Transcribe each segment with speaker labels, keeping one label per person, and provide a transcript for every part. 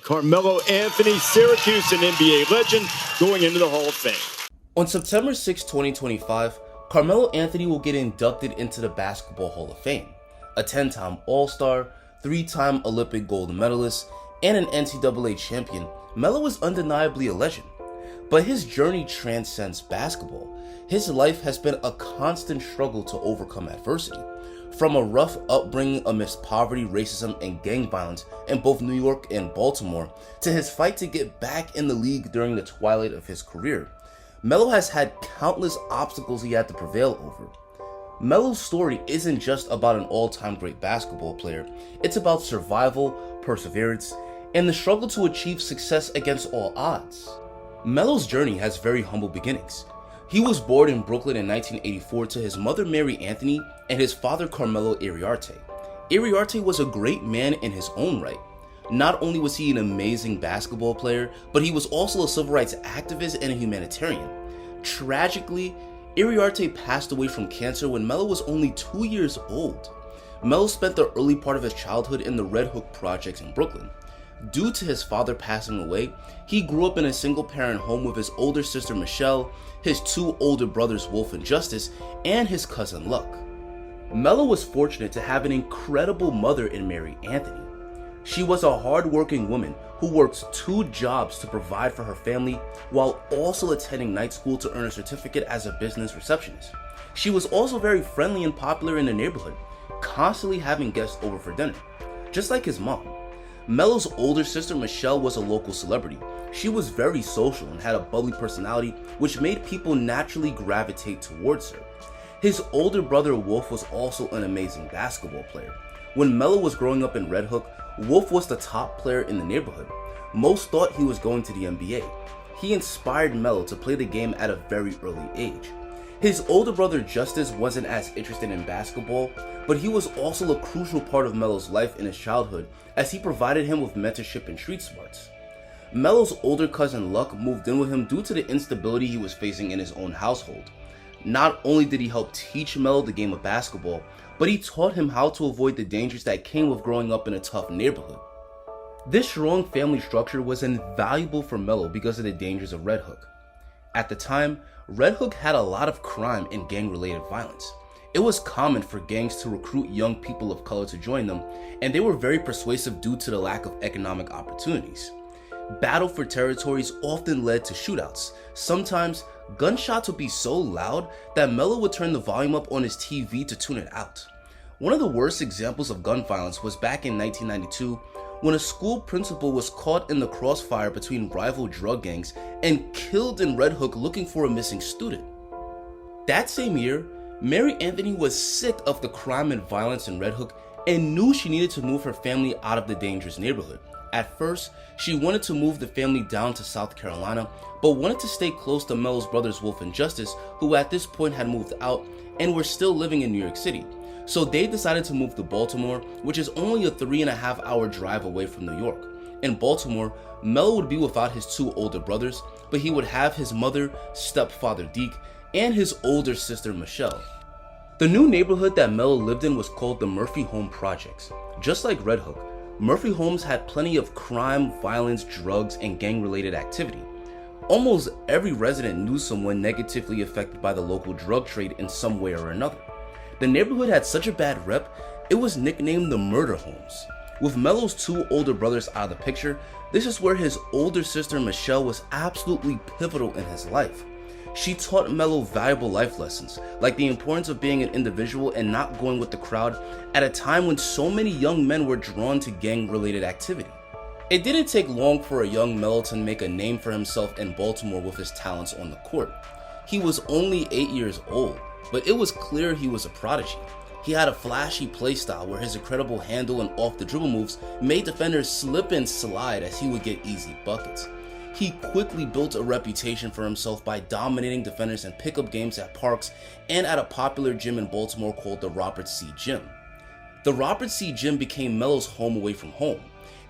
Speaker 1: Carmelo Anthony, Syracuse, an NBA legend, going into the Hall of Fame.
Speaker 2: On September 6, 2025, Carmelo Anthony will get inducted into the Basketball Hall of Fame. A 10-time All-Star, 3-time Olympic gold medalist, and an NCAA champion, Melo is undeniably a legend. But his journey transcends basketball. His life has been a constant struggle to overcome adversity. From a rough upbringing amidst poverty, racism, and gang violence in both New York and Baltimore, to his fight to get back in the league during the twilight of his career, Melo has had countless obstacles he had to prevail over. Melo's story isn't just about an all-time great basketball player, it's about survival, perseverance, and the struggle to achieve success against all odds. Melo's journey has very humble beginnings. He was born in Brooklyn in 1984 to his mother Mary Anthony and his father Carmelo Iriarte. Iriarte was a great man in his own right. Not only was he an amazing basketball player, but he was also a civil rights activist and a humanitarian. Tragically, Iriarte passed away from cancer when Melo was only 2 years old. Melo spent the early part of his childhood in the Red Hook projects in Brooklyn. Due to his father passing away, he grew up in a single-parent home with his older sister Michelle, his 2 older brothers Wolf and Justice, and his cousin Luck. Melo was fortunate to have an incredible mother in Mary Anthony. She was a hard-working woman who worked 2 jobs to provide for her family while also attending night school to earn a certificate as a business receptionist. She was also very friendly and popular in the neighborhood, constantly having guests over for dinner, just like his mom. Melo's older sister Michelle was a local celebrity. She was very social and had a bubbly personality, which made people naturally gravitate towards her. His older brother Wolf was also an amazing basketball player. When Melo was growing up in Red Hook, Wolf was the top player in the neighborhood. Most thought he was going to the NBA. He inspired Melo to play the game at a very early age. His older brother Justice wasn't as interested in basketball, but he was also a crucial part of Melo's life in his childhood as he provided him with mentorship and street smarts. Melo's older cousin Luck moved in with him due to the instability he was facing in his own household. Not only did he help teach Melo the game of basketball, but he taught him how to avoid the dangers that came with growing up in a tough neighborhood. This strong family structure was invaluable for Melo because of the dangers of Red Hook. At the time, Red Hook had a lot of crime and gang-related violence. It was common for gangs to recruit young people of color to join them, and they were very persuasive due to the lack of economic opportunities. Battle for territories often led to shootouts. Sometimes, gunshots would be so loud that Melo would turn the volume up on his TV to tune it out. One of the worst examples of gun violence was back in 1992 when a school principal was caught in the crossfire between rival drug gangs and killed in Red Hook looking for a missing student. That same year, Mary Anthony was sick of the crime and violence in Red Hook and knew she needed to move her family out of the dangerous neighborhood. At first, she wanted to move the family down to South Carolina, but wanted to stay close to Melo's brothers Wolf and Justice, who at this point had moved out and were still living in New York City. So they decided to move to Baltimore, which is only a 3.5-hour drive away from New York. In Baltimore, Melo would be without his 2 older brothers, but he would have his mother, stepfather Deke, and his older sister Michelle. The new neighborhood that Melo lived in was called the Murphy Home Projects. Just like Red Hook, Murphy Homes had plenty of crime, violence, drugs, and gang-related activity. Almost every resident knew someone negatively affected by the local drug trade in some way or another. The neighborhood had such a bad rep, it was nicknamed the Murder Homes. With Melo's 2 older brothers out of the picture, this is where his older sister Michelle was absolutely pivotal in his life. She taught Melo valuable life lessons, like the importance of being an individual and not going with the crowd at a time when so many young men were drawn to gang-related activity. It didn't take long for a young Melo to make a name for himself in Baltimore with his talents on the court. He was only 8 years old, but it was clear he was a prodigy. He had a flashy playstyle where his incredible handle and off-the-dribble moves made defenders slip and slide as he would get easy buckets. He quickly built a reputation for himself by dominating defenders in pickup games at parks and at a popular gym in Baltimore called the Robert C. Gym. The Robert C. Gym became Melo's home away from home.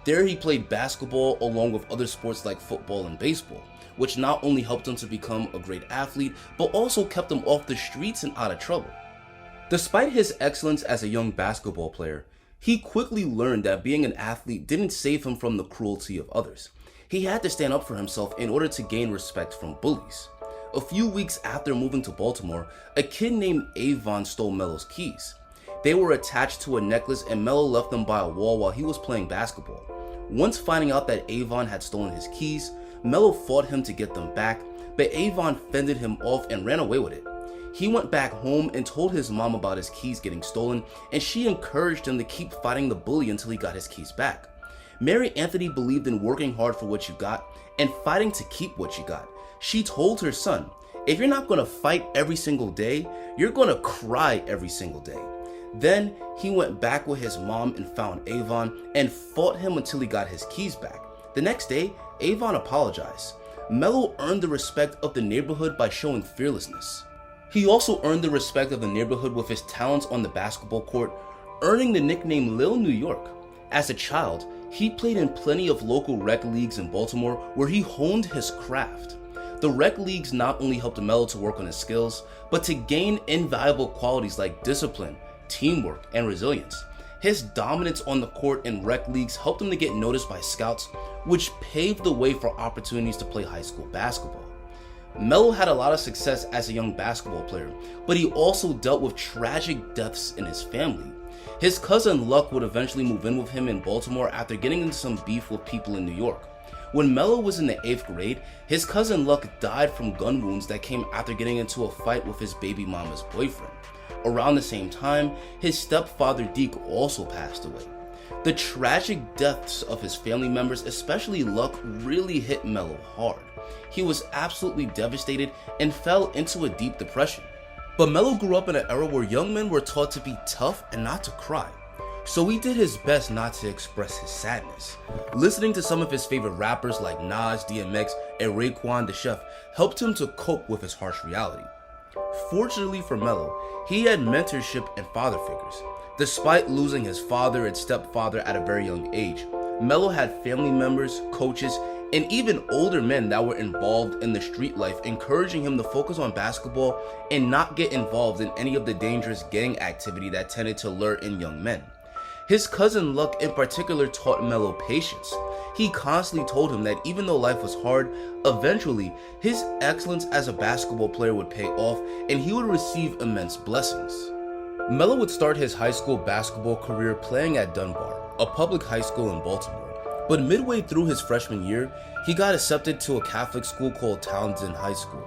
Speaker 2: There he played basketball along with other sports like football and baseball, which not only helped him to become a great athlete, but also kept him off the streets and out of trouble. Despite his excellence as a young basketball player, He quickly learned that being an athlete didn't save him from the cruelty of others. He had to stand up for himself in order to gain respect from bullies. A few weeks after moving to Baltimore, a kid named Avon stole Melo's keys. They were attached to a necklace and Melo left them by a wall while he was playing basketball. Once finding out that Avon had stolen his keys, Melo fought him to get them back, but Avon fended him off and ran away with it. He went back home and told his mom about his keys getting stolen, and she encouraged him to keep fighting the bully until he got his keys back. Mary Anthony believed in working hard for what you got and fighting to keep what you got. She told her son, if you're not going to fight every single day, you're going to cry every single day. Then he went back with his mom and found Avon and fought him until he got his keys back. The next day, Avon apologized. Melo earned the respect of the neighborhood by showing fearlessness. He also earned the respect of the neighborhood with his talents on the basketball court, earning the nickname Lil New York. As a child, he played in plenty of local rec leagues in Baltimore where he honed his craft. The rec leagues not only helped Melo to work on his skills, but to gain invaluable qualities like discipline, teamwork, and resilience. His dominance on the court in rec leagues helped him to get noticed by scouts, which paved the way for opportunities to play high school basketball. Melo had a lot of success as a young basketball player, but he also dealt with tragic deaths in his family. His cousin Luck would eventually move in with him in Baltimore after getting into some beef with people in New York. When Melo was in the 8th grade, his cousin Luck died from gun wounds that came after getting into a fight with his baby mama's boyfriend. Around the same time, his stepfather Deke also passed away. The tragic deaths of his family members, especially Luck, really hit Melo hard. He was absolutely devastated and fell into a deep depression. But Melo grew up in an era where young men were taught to be tough and not to cry. So he did his best not to express his sadness. Listening to some of his favorite rappers like Nas, DMX, and Raekwon the Chef helped him to cope with his harsh reality. Fortunately for Melo, he had mentorship and father figures. Despite losing his father and stepfather at a very young age, Melo had family members, coaches, and even older men that were involved in the street life, encouraging him to focus on basketball and not get involved in any of the dangerous gang activity that tended to lure in young men. His cousin Luck in particular taught Melo patience. He constantly told him that even though life was hard, eventually his excellence as a basketball player would pay off and he would receive immense blessings. Melo would start his high school basketball career playing at Dunbar, a public high school in Baltimore. But midway through his freshman year, he got accepted to a Catholic school called Townsend High School.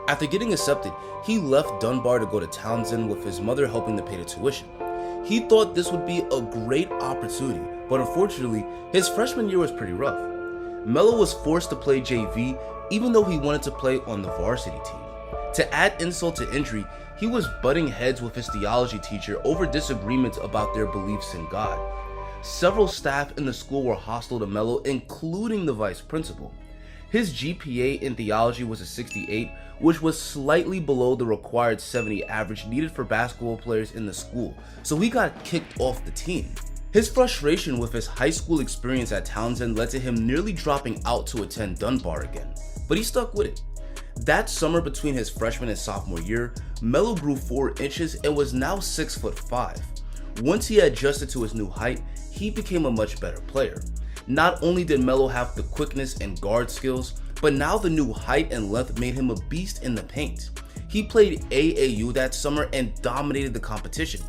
Speaker 2: After getting accepted, he left Dunbar to go to Townsend with his mother helping to pay the tuition. He thought this would be a great opportunity, but unfortunately, his freshman year was pretty rough. Melo was forced to play JV even though he wanted to play on the varsity team. To add insult to injury, he was butting heads with his theology teacher over disagreements about their beliefs in God. Several staff in the school were hostile to Melo, including the vice principal. His GPA in theology was a 68, which was slightly below the required 70 average needed for basketball players in the school, so he got kicked off the team. His frustration with his high school experience at Townsend led to him nearly dropping out to attend Dunbar again, but he stuck with it. That summer between his freshman and sophomore year, Melo grew 4 inches and was now 6'5". Once he adjusted to his new height, he became a much better player. Not only did Melo have the quickness and guard skills, but now the new height and length made him a beast in the paint. He played AAU that summer and dominated the competition,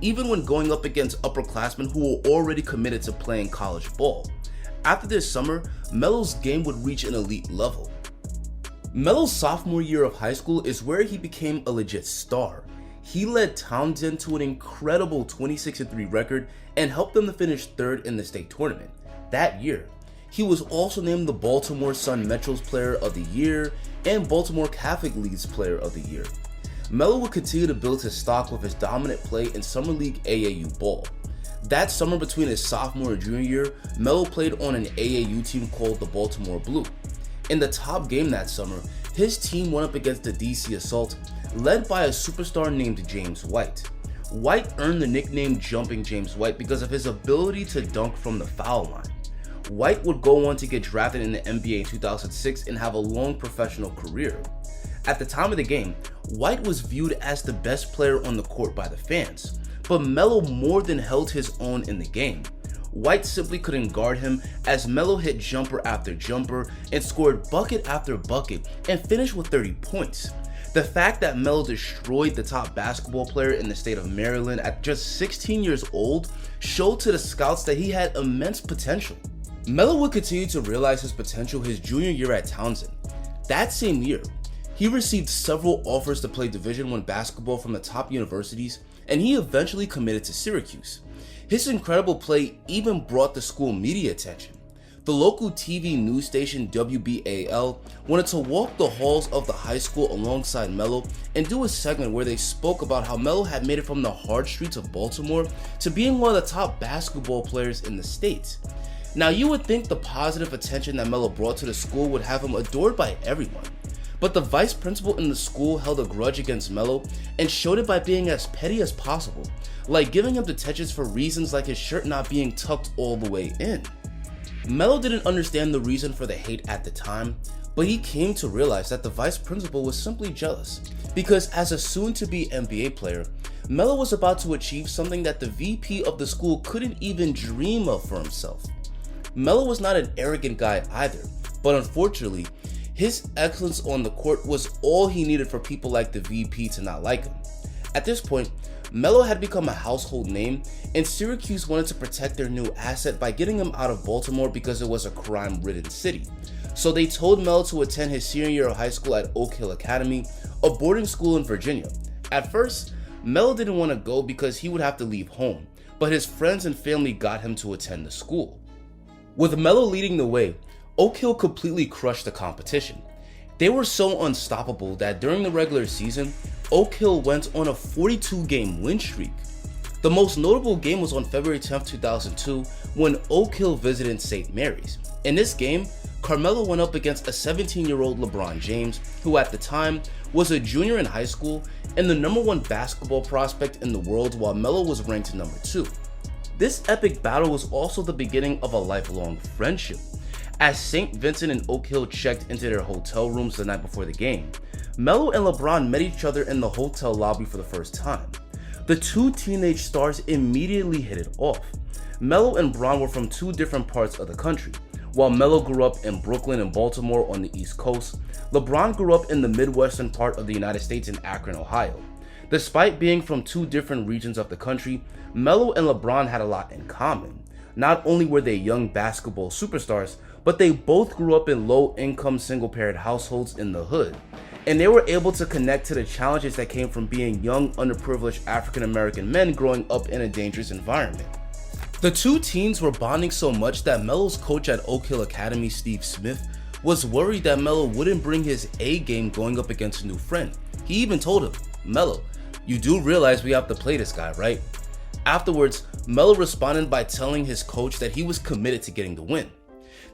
Speaker 2: even when going up against upperclassmen who were already committed to playing college ball. After this summer, Melo's game would reach an elite level. Melo's sophomore year of high school is where he became a legit star. He led Townsend to an incredible 26-3 record and helped them to finish 3rd in the state tournament. That year, he was also named the Baltimore Sun Metro's Player of the Year and Baltimore Catholic League's Player of the Year. Melo would continue to build his stock with his dominant play in Summer League AAU ball. That summer between his sophomore and junior year, Melo played on an AAU team called the Baltimore Blue. In the top game that summer, his team went up against the DC Assault, led by a superstar named James White. White earned the nickname Jumping James White because of his ability to dunk from the foul line. White would go on to get drafted in the NBA in 2006 and have a long professional career. At the time of the game, White was viewed as the best player on the court by the fans, but Melo more than held his own in the game. White simply couldn't guard him as Melo hit jumper after jumper and scored bucket after bucket and finished with 30 points. The fact that Melo destroyed the top basketball player in the state of Maryland at just 16 years old showed to the scouts that he had immense potential. Melo would continue to realize his potential his junior year at Townsend. That same year, he received several offers to play Division I basketball from the top universities, and he eventually committed to Syracuse. His incredible play even brought the school media attention. The local TV news station WBAL wanted to walk the halls of the high school alongside Melo and do a segment where they spoke about how Melo had made it from the hard streets of Baltimore to being one of the top basketball players in the state. Now, you would think the positive attention that Melo brought to the school would have him adored by everyone, but the vice principal in the school held a grudge against Melo and showed it by being as petty as possible, like giving him detentions for reasons like his shirt not being tucked all the way in. Melo didn't understand the reason for the hate at the time, but he came to realize that the vice principal was simply jealous, because as a soon-to-be NBA player, Melo was about to achieve something that the VP of the school couldn't even dream of for himself. Melo was not an arrogant guy either, but unfortunately, his excellence on the court was all he needed for people like the VP to not like him. At this point, Melo had become a household name, and Syracuse wanted to protect their new asset by getting him out of Baltimore because it was a crime-ridden city. So they told Melo to attend his senior year of high school at Oak Hill Academy, a boarding school in Virginia. At first, Melo didn't want to go because he would have to leave home, but his friends and family got him to attend the school. With Melo leading the way, Oak Hill completely crushed the competition. They were so unstoppable that during the regular season, Oak Hill went on a 42-game win streak. The most notable game was on February 10, 2002, when Oak Hill visited St. Mary's. In this game, Carmelo went up against a 17-year-old LeBron James, who at the time was a junior in high school and the #1 basketball prospect in the world, while Melo was ranked #2. This epic battle was also the beginning of a lifelong friendship. As St. Vincent and Oak Hill checked into their hotel rooms the night before the game, Melo and LeBron met each other in the hotel lobby for the first time. The two teenage stars immediately hit it off. Melo and Bron were from two different parts of the country. While Melo grew up in Brooklyn and Baltimore on the East Coast, LeBron grew up in the Midwestern part of the United States in Akron, Ohio. Despite being from two different regions of the country, Melo and LeBron had a lot in common. Not only were they young basketball superstars, but they both grew up in low-income single-parent households in the hood, and they were able to connect to the challenges that came from being young, underprivileged African-American men growing up in a dangerous environment. The two teens were bonding so much that Melo's coach at Oak Hill Academy, Steve Smith, was worried that Melo wouldn't bring his A game going up against a new friend. He even told him, "Melo, you do realize we have to play this guy, right?" Afterwards, Melo responded by telling his coach that he was committed to getting the win.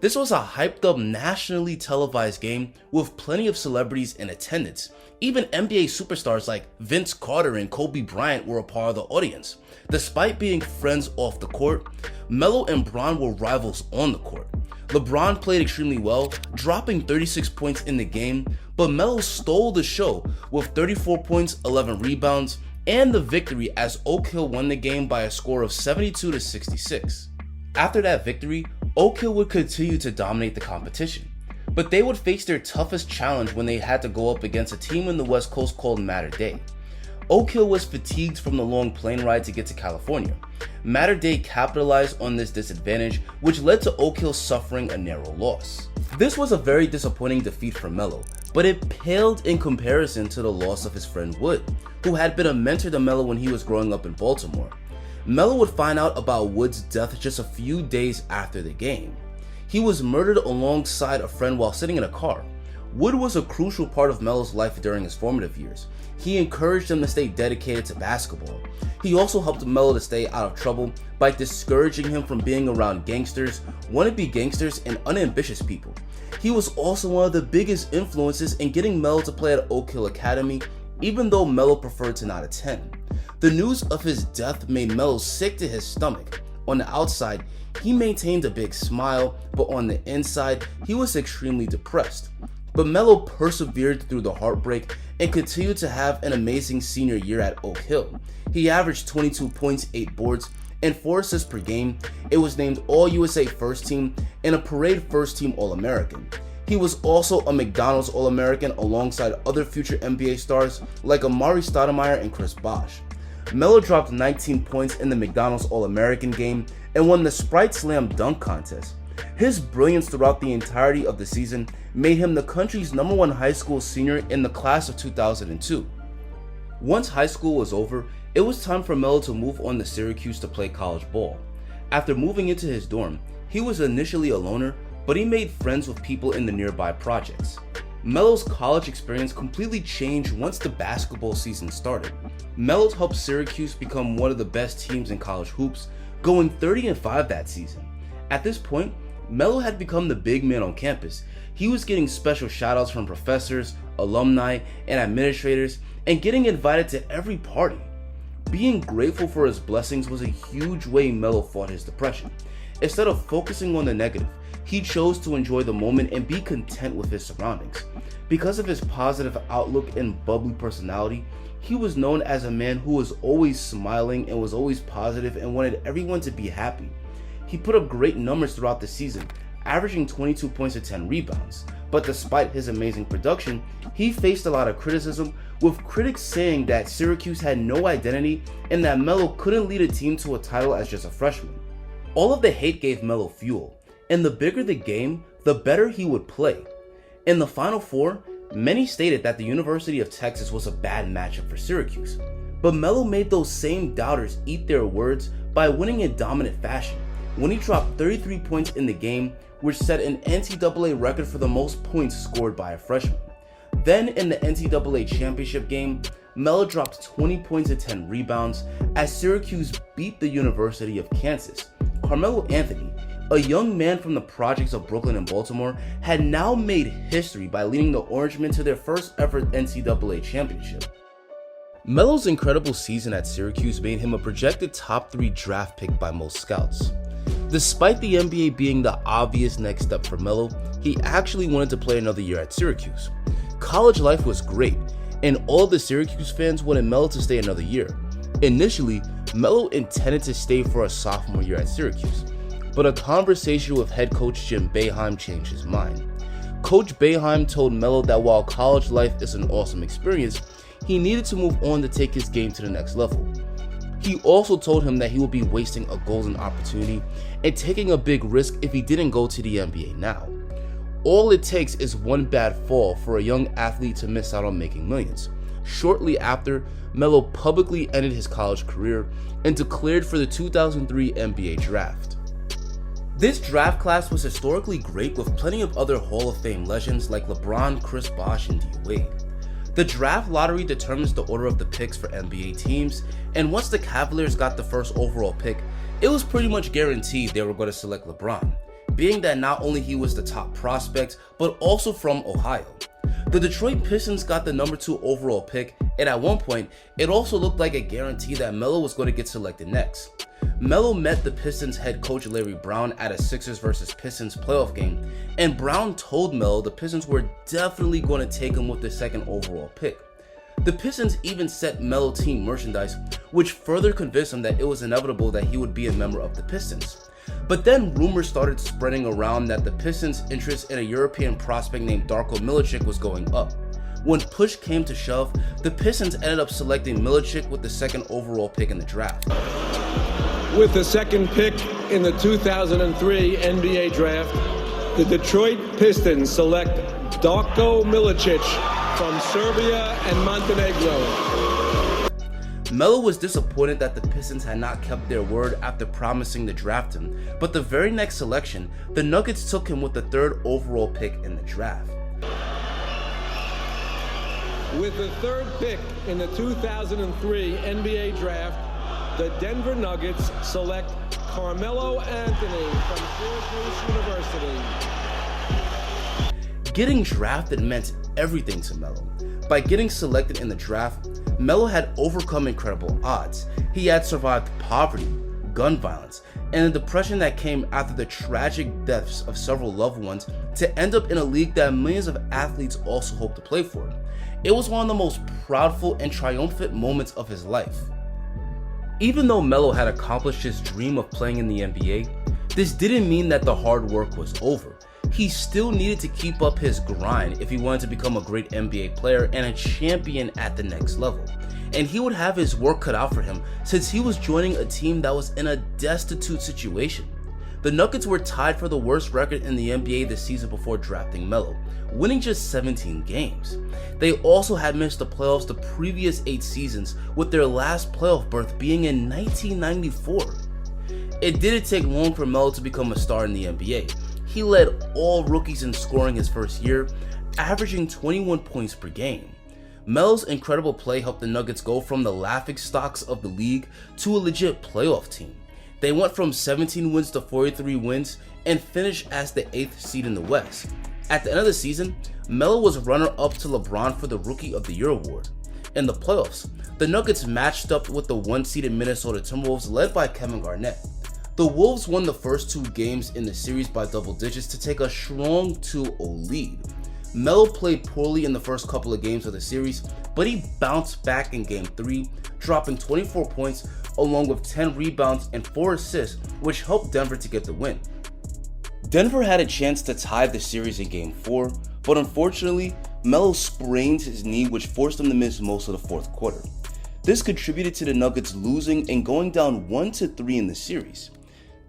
Speaker 2: This was a hyped up nationally televised game with plenty of celebrities in attendance. Even NBA superstars like Vince Carter and Kobe Bryant were a part of the audience. Despite being friends off the court, Melo and Bron were rivals on the court. LeBron played extremely well, dropping 36 points in the game, but Melo stole the show with 34 points, 11 rebounds, and the victory as Oak Hill won the game by a score of 72-66. After that victory, Oak Hill would continue to dominate the competition, but they would face their toughest challenge when they had to go up against a team in the West Coast called Mater Dei. Oak Hill was fatigued from the long plane ride to get to California. Mater Dei capitalized on this disadvantage, which led to Oak Hill suffering a narrow loss. This was a very disappointing defeat for Melo, but it paled in comparison to the loss of his friend Wood, who had been a mentor to Melo when he was growing up in Baltimore. Melo would find out about Wood's death just a few days after the game. He was murdered alongside a friend while sitting in a car. Wood was a crucial part of Melo's life during his formative years. He encouraged him to stay dedicated to basketball. He also helped Melo to stay out of trouble by discouraging him from being around gangsters, wannabe gangsters, and unambitious people. He was also one of the biggest influences in getting Melo to play at Oak Hill Academy, even though Melo preferred to not attend. The news of his death made Melo sick to his stomach. On the outside, he maintained a big smile, but on the inside, he was extremely depressed. But Melo persevered through the heartbreak and continued to have an amazing senior year at Oak Hill. He averaged 22 points, 8 boards, and 4 assists per game. It was named All-USA First Team and a Parade First Team All-American. He was also a McDonald's All-American alongside other future NBA stars like Amari Stoudemire and Chris Bosh. Melo dropped 19 points in the McDonald's All-American game and won the Sprite Slam dunk contest. His brilliance throughout the entirety of the season made him the country's #1 high school senior in the class of 2002. Once high school was over, it was time for Melo to move on to Syracuse to play college ball. After moving into his dorm, he was initially a loner, but he made friends with people in the nearby projects. Melo's college experience completely changed once the basketball season started. Melo helped Syracuse become one of the best teams in college hoops, going 30-5 that season. At this point, Melo had become the big man on campus. He was getting special shoutouts from professors, alumni, and administrators, and getting invited to every party. Being grateful for his blessings was a huge way Melo fought his depression. Instead of focusing on the negative, he chose to enjoy the moment and be content with his surroundings. Because of his positive outlook and bubbly personality, he was known as a man who was always smiling and was always positive and wanted everyone to be happy. He put up great numbers throughout the season, averaging 22 points and 10 rebounds. But despite his amazing production, he faced a lot of criticism, with critics saying that Syracuse had no identity and that Melo couldn't lead a team to a title as just a freshman. All of the hate gave Melo fuel, and the bigger the game, the better he would play. In the Final Four, many stated that the University of Texas was a bad matchup for Syracuse. But Melo made those same doubters eat their words by winning in dominant fashion, when he dropped 33 points in the game, which set an NCAA record for the most points scored by a freshman. Then in the NCAA championship game, Melo dropped 20 points and 10 rebounds as Syracuse beat the University of Kansas. Carmelo Anthony, a young man from the projects of Brooklyn and Baltimore, had now made history by leading the Orangemen to their first ever NCAA championship. Melo's incredible season at Syracuse made him a projected top 3 draft pick by most scouts. Despite the NBA being the obvious next step for Melo, he actually wanted to play another year at Syracuse. College life was great, and all the Syracuse fans wanted Melo to stay another year. Initially, Melo intended to stay for a sophomore year at Syracuse, but a conversation with head coach Jim Boeheim changed his mind. Coach Boeheim told Melo that while college life is an awesome experience, he needed to move on to take his game to the next level. He also told him that he would be wasting a golden opportunity and taking a big risk if he didn't go to the NBA now. All it takes is one bad fall for a young athlete to miss out on making millions. Shortly after, Melo publicly ended his college career and declared for the 2003 NBA draft. This draft class was historically great, with plenty of other Hall of Fame legends like LeBron, Chris Bosh, and D. Wade. The draft lottery determines the order of the picks for NBA teams, and once the Cavaliers got the first overall pick, it was pretty much guaranteed they were going to select LeBron, being that not only he was the top prospect, but also from Ohio. The Detroit Pistons got the number 2 overall pick, and at one point, it also looked like a guarantee that Melo was going to get selected next. Melo met the Pistons head coach Larry Brown at a Sixers vs Pistons playoff game, and Brown told Melo the Pistons were definitely going to take him with the 2nd overall pick. The Pistons even sent Melo team merchandise, which further convinced him that it was inevitable that he would be a member of the Pistons. But then rumors started spreading around that the Pistons' interest in a European prospect named Darko Milicic was going up. When push came to shove, the Pistons ended up selecting Milicic with the 2nd overall pick in the draft.
Speaker 3: With the 2nd pick in the 2003 NBA draft, the Detroit Pistons select Darko Milicic from Serbia and Montenegro.
Speaker 2: Melo was disappointed that the Pistons had not kept their word after promising to draft him, but the very next selection, the Nuggets took him with the 3rd overall pick in the draft.
Speaker 3: With the 3rd pick in the 2003 NBA draft, the Denver Nuggets select Carmelo Anthony from Syracuse University.
Speaker 2: Getting drafted meant everything to Melo. By getting selected in the draft, Melo had overcome incredible odds. He had survived poverty, gun violence, and the depression that came after the tragic deaths of several loved ones to end up in a league that millions of athletes also hope to play for. It was one of the most proudful and triumphant moments of his life. Even though Melo had accomplished his dream of playing in the NBA, this didn't mean that the hard work was over. He still needed to keep up his grind if he wanted to become a great NBA player and a champion at the next level. And he would have his work cut out for him since he was joining a team that was in a destitute situation. The Nuggets were tied for the worst record in the NBA this season before drafting Melo, winning just 17 games. They also had missed the playoffs the previous 8 seasons, with their last playoff berth being in 1994. It didn't take long for Melo to become a star in the NBA. He led all rookies in scoring his first year, averaging 21 points per game. Melo's incredible play helped the Nuggets go from the laughingstocks of the league to a legit playoff team. They went from 17 wins to 43 wins and finished as the 8th seed in the West. At the end of the season, Melo was runner-up to LeBron for the Rookie of the Year award. In the playoffs, the Nuggets matched up with the 1-seeded Minnesota Timberwolves led by Kevin Garnett. The Wolves won the first 2 games in the series by double digits to take a strong 2-0 lead. Melo played poorly in the first couple of games of the series, but he bounced back in Game 3, dropping 24 points along with 10 rebounds and 4 assists, which helped Denver to get the win. Denver had a chance to tie the series in Game 4, but unfortunately, Melo sprained his knee, which forced him to miss most of the fourth quarter. This contributed to the Nuggets losing and going down 1-3 in the series.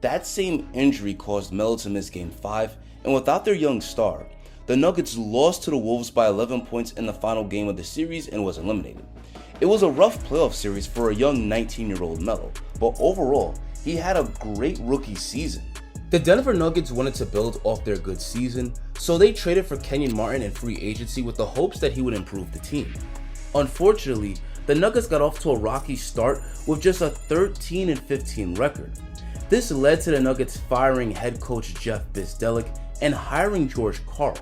Speaker 2: That same injury caused Melo to miss Game 5, and without their young star, the Nuggets lost to the Wolves by 11 points in the final game of the series and was eliminated. It was a rough playoff series for a young 19-year-old Melo, but overall, he had a great rookie season. The Denver Nuggets wanted to build off their good season, so they traded for Kenyon Martin in free agency with the hopes that he would improve the team. Unfortunately, the Nuggets got off to a rocky start with just a 13-15 record. This led to the Nuggets firing head coach Jeff Bzdelik and hiring George Karl.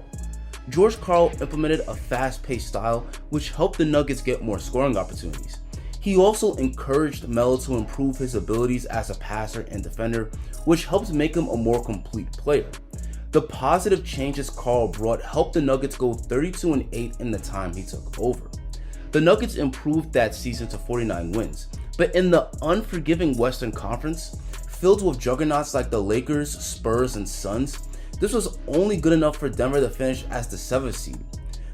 Speaker 2: George Karl implemented a fast-paced style which helped the Nuggets get more scoring opportunities. He also encouraged Melo to improve his abilities as a passer and defender, which helped make him a more complete player. The positive changes Karl brought helped the Nuggets go 32-8 in the time he took over. The Nuggets improved that season to 49 wins, but in the unforgiving Western Conference, filled with juggernauts like the Lakers, Spurs, and Suns, this was only good enough for Denver to finish as the 7th seed.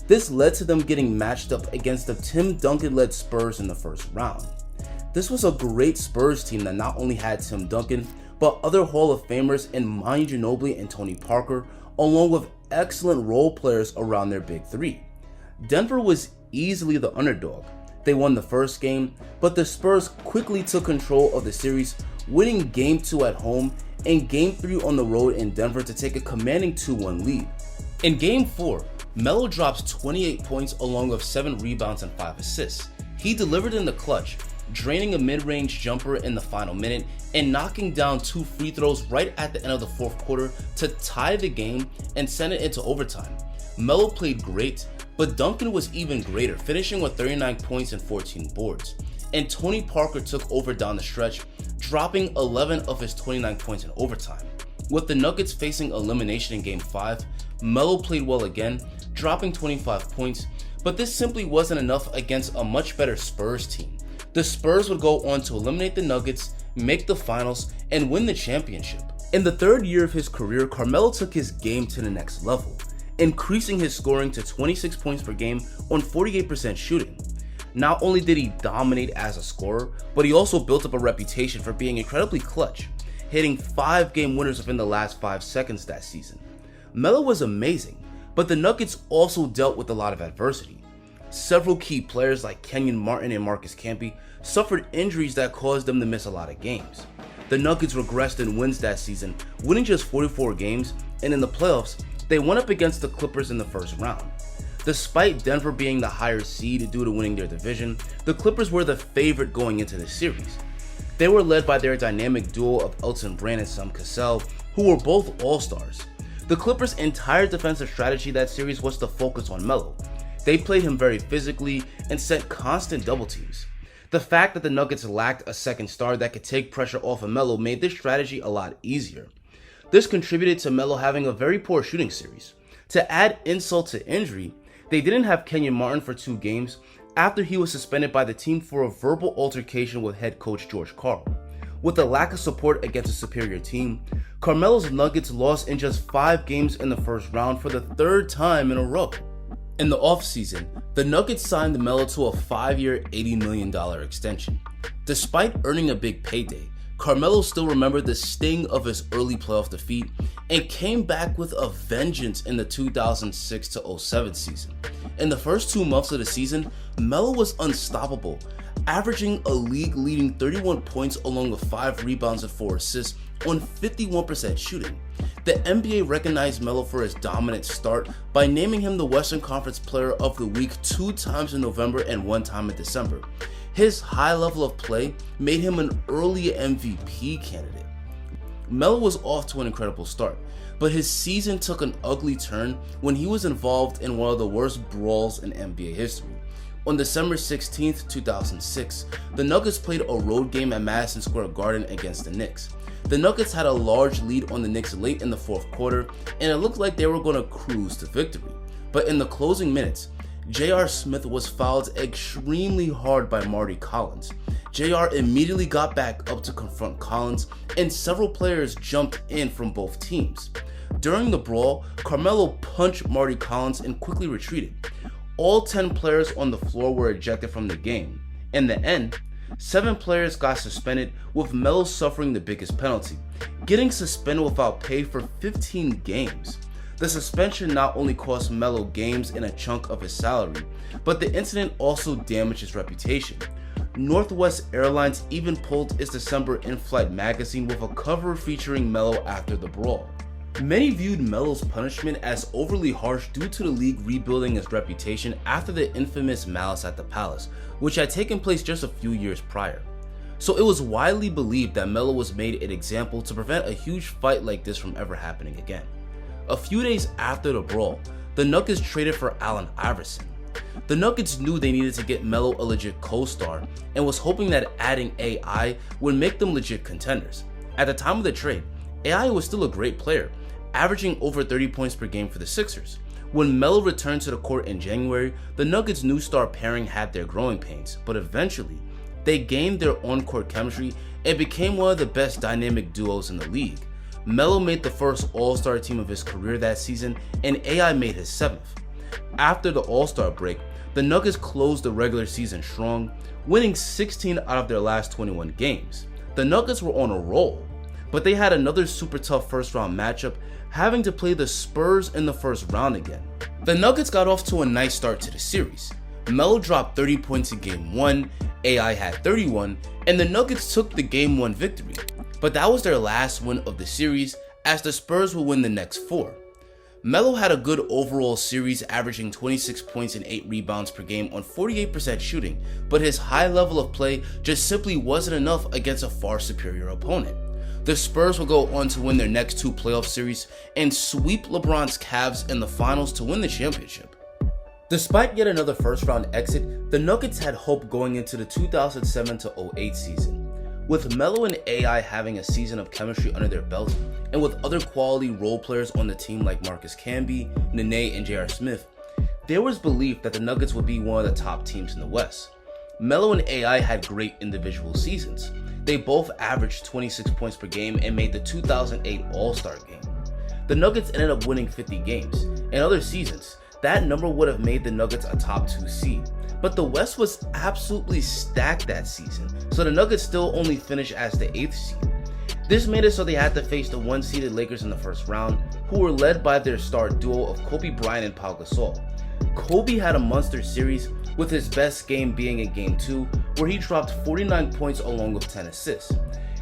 Speaker 2: This led to them getting matched up against the Tim Duncan-led Spurs in the first round. This was a great Spurs team that not only had Tim Duncan, but other Hall of Famers in Manu Ginobili and Tony Parker, along with excellent role players around their big 3. Denver was easily the underdog. They won the first game, but the Spurs quickly took control of the series, winning Game 2 at home and Game 3 on the road in Denver to take a commanding 2-1 lead. In Game 4, Melo drops 28 points along with 7 rebounds and 5 assists. He delivered in the clutch, draining a mid-range jumper in the final minute and knocking down 2 free throws right at the end of the fourth quarter to tie the game and send it into overtime. Melo played great, but Duncan was even greater, finishing with 39 points and 14 boards. And Tony Parker took over down the stretch, dropping 11 of his 29 points in overtime. With the Nuggets facing elimination in Game 5, Melo played well again, dropping 25 points, but this simply wasn't enough against a much better Spurs team. The Spurs would go on to eliminate the Nuggets, make the finals, and win the championship. In the 3rd year of his career, Carmelo took his game to the next level, increasing his scoring to 26 points per game on 48% shooting. Not only did he dominate as a scorer, but he also built up a reputation for being incredibly clutch, hitting 5 game winners within the last 5 seconds that season. Melo was amazing, but the Nuggets also dealt with a lot of adversity. Several key players like Kenyon Martin and Marcus Camby suffered injuries that caused them to miss a lot of games. The Nuggets regressed in wins that season, winning just 44 games, and in the playoffs, they went up against the Clippers in the first round. Despite Denver being the higher seed due to winning their division, the Clippers were the favorite going into the series. They were led by their dynamic duo of Elton Brand and Sam Cassell, who were both all-stars. The Clippers' entire defensive strategy that series was to focus on Melo. They played him very physically and sent constant double teams. The fact that the Nuggets lacked a second star that could take pressure off of Melo made this strategy a lot easier. This contributed to Melo having a very poor shooting series. To add insult to injury, they didn't have Kenyon Martin for 2 games after he was suspended by the team for a verbal altercation with head coach George Karl. With the lack of support against a superior team, Carmelo's Nuggets lost in just 5 games in the first round for the 3rd time in a row. In the offseason, the Nuggets signed Melo to a 5-year, $80 million extension. Despite earning a big payday, Carmelo still remembered the sting of his early playoff defeat and came back with a vengeance in the 2006-07 season. In the first 2 months of the season, Melo was unstoppable, averaging a league-leading 31 points along with 5 rebounds and 4 assists on 51% shooting. The NBA recognized Melo for his dominant start by naming him the Western Conference Player of the Week 2 times in November and 1 time in December. His high level of play made him an early MVP candidate. Melo was off to an incredible start, but his season took an ugly turn when he was involved in one of the worst brawls in NBA history. On December 16, 2006, the Nuggets played a road game at Madison Square Garden against the Knicks. The Nuggets had a large lead on the Knicks late in the 4th quarter, and it looked like they were going to cruise to victory. But in the closing minutes, J.R. Smith was fouled extremely hard by Marty Collins. J.R. immediately got back up to confront Collins, and several players jumped in from both teams. During the brawl, Carmelo punched Marty Collins and quickly retreated. All 10 players on the floor were ejected from the game. In the end, 7 players got suspended, with Melo suffering the biggest penalty, getting suspended without pay for 15 games. The suspension not only cost Melo games and a chunk of his salary, but the incident also damaged his reputation. Northwest Airlines even pulled its December in-flight magazine with a cover featuring Melo after the brawl. Many viewed Melo's punishment as overly harsh due to the league rebuilding its reputation after the infamous Malice at the Palace, which had taken place just a few years prior. So it was widely believed that Melo was made an example to prevent a huge fight like this from ever happening again. A few days after the brawl, the Nuggets traded for Allen Iverson. The Nuggets knew they needed to get Melo a legit co-star and was hoping that adding AI would make them legit contenders. At the time of the trade, AI was still a great player, averaging over 30 points per game for the Sixers. When Melo returned to the court in January, the Nuggets' new star pairing had their growing pains, but eventually, they gained their on-court chemistry and became one of the best dynamic duos in the league. Melo made the first All-Star team of his career that season, and AI made his 7th. After the All-Star break, the Nuggets closed the regular season strong, winning 16 out of their last 21 games. The Nuggets were on a roll, but they had another super tough first-round matchup, having to play the Spurs in the first round again. The Nuggets got off to a nice start to the series. Melo dropped 30 points in Game 1, AI had 31, and the Nuggets took the Game 1 victory. But that was their last win of the series, as the Spurs will win the next 4. Melo had a good overall series, averaging 26 points and 8 rebounds per game on 48% shooting, but his high level of play just simply wasn't enough against a far superior opponent. The Spurs will go on to win their next 2 playoff series and sweep LeBron's Cavs in the finals to win the championship. Despite yet another first-round exit, the Nuggets had hope going into the 2007-08 season. With Melo and AI having a season of chemistry under their belts, and with other quality role players on the team like Marcus Camby, Nene, and J.R. Smith, there was belief that the Nuggets would be one of the top teams in the West. Melo and AI had great individual seasons. They both averaged 26 points per game and made the 2008 All-Star game. The Nuggets ended up winning 50 games. In other seasons, that number would have made the Nuggets a top 2 seed. But the West was absolutely stacked that season, so the Nuggets still only finished as the 8th seed. This made it so they had to face the 1-seeded Lakers in the first round, who were led by their star duo of Kobe Bryant and Pau Gasol. Kobe had a monster series, with his best game being in Game 2, where he dropped 49 points along with 10 assists.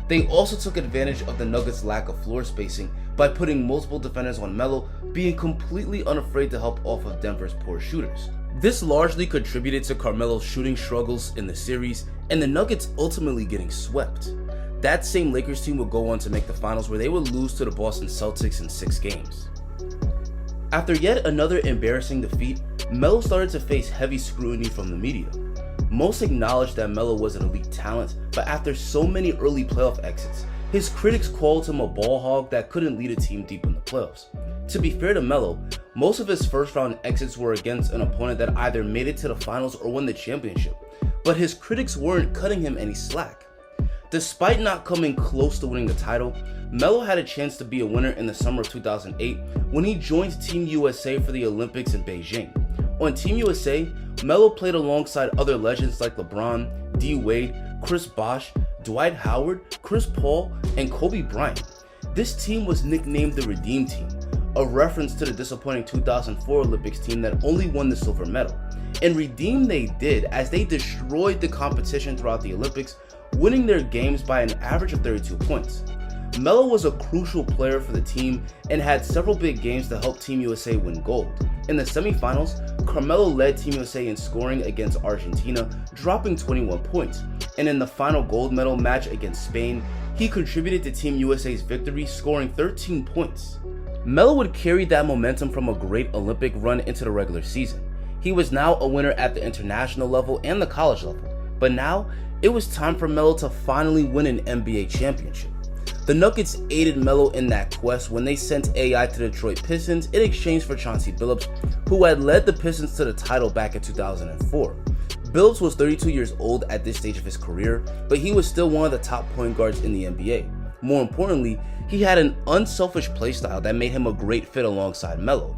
Speaker 2: They also took advantage of the Nuggets' lack of floor spacing by putting multiple defenders on Melo, being completely unafraid to help off of Denver's poor shooters. This largely contributed to Carmelo's shooting struggles in the series, and the Nuggets ultimately getting swept. That same Lakers team would go on to make the finals, where they would lose to the Boston Celtics in 6 games. After yet another embarrassing defeat, Melo started to face heavy scrutiny from the media. Most acknowledged that Melo was an elite talent, but after so many early playoff exits, his critics called him a ball hog that couldn't lead a team deep in the playoffs. To be fair to Melo, most of his first round exits were against an opponent that either made it to the finals or won the championship, but his critics weren't cutting him any slack. Despite not coming close to winning the title, Melo had a chance to be a winner in the summer of 2008 when he joined Team USA for the Olympics in Beijing. On Team USA, Melo played alongside other legends like LeBron, D. Wade, Chris Bosh, Dwight Howard, Chris Paul, and Kobe Bryant. This team was nicknamed the Redeem Team, a reference to the disappointing 2004 Olympics team that only won the silver medal. And redeem they did, as they destroyed the competition throughout the Olympics, winning their games by an average of 32 points. Melo was a crucial player for the team and had several big games to help Team USA win gold. In the semifinals, Carmelo led Team USA in scoring against Argentina, dropping 21 points, and in the final gold medal match against Spain, he contributed to Team USA's victory, scoring 13 points. Melo would carry that momentum from a great Olympic run into the regular season. He was now a winner at the international level and the college level, but now it was time for Melo to finally win an NBA championship. The Nuggets aided Melo in that quest when they sent AI to the Detroit Pistons in exchange for Chauncey Billups, who had led the Pistons to the title back in 2004. Billups was 32 years old at this stage of his career, but he was still one of the top point guards in the NBA. More importantly, he had an unselfish playstyle that made him a great fit alongside Melo.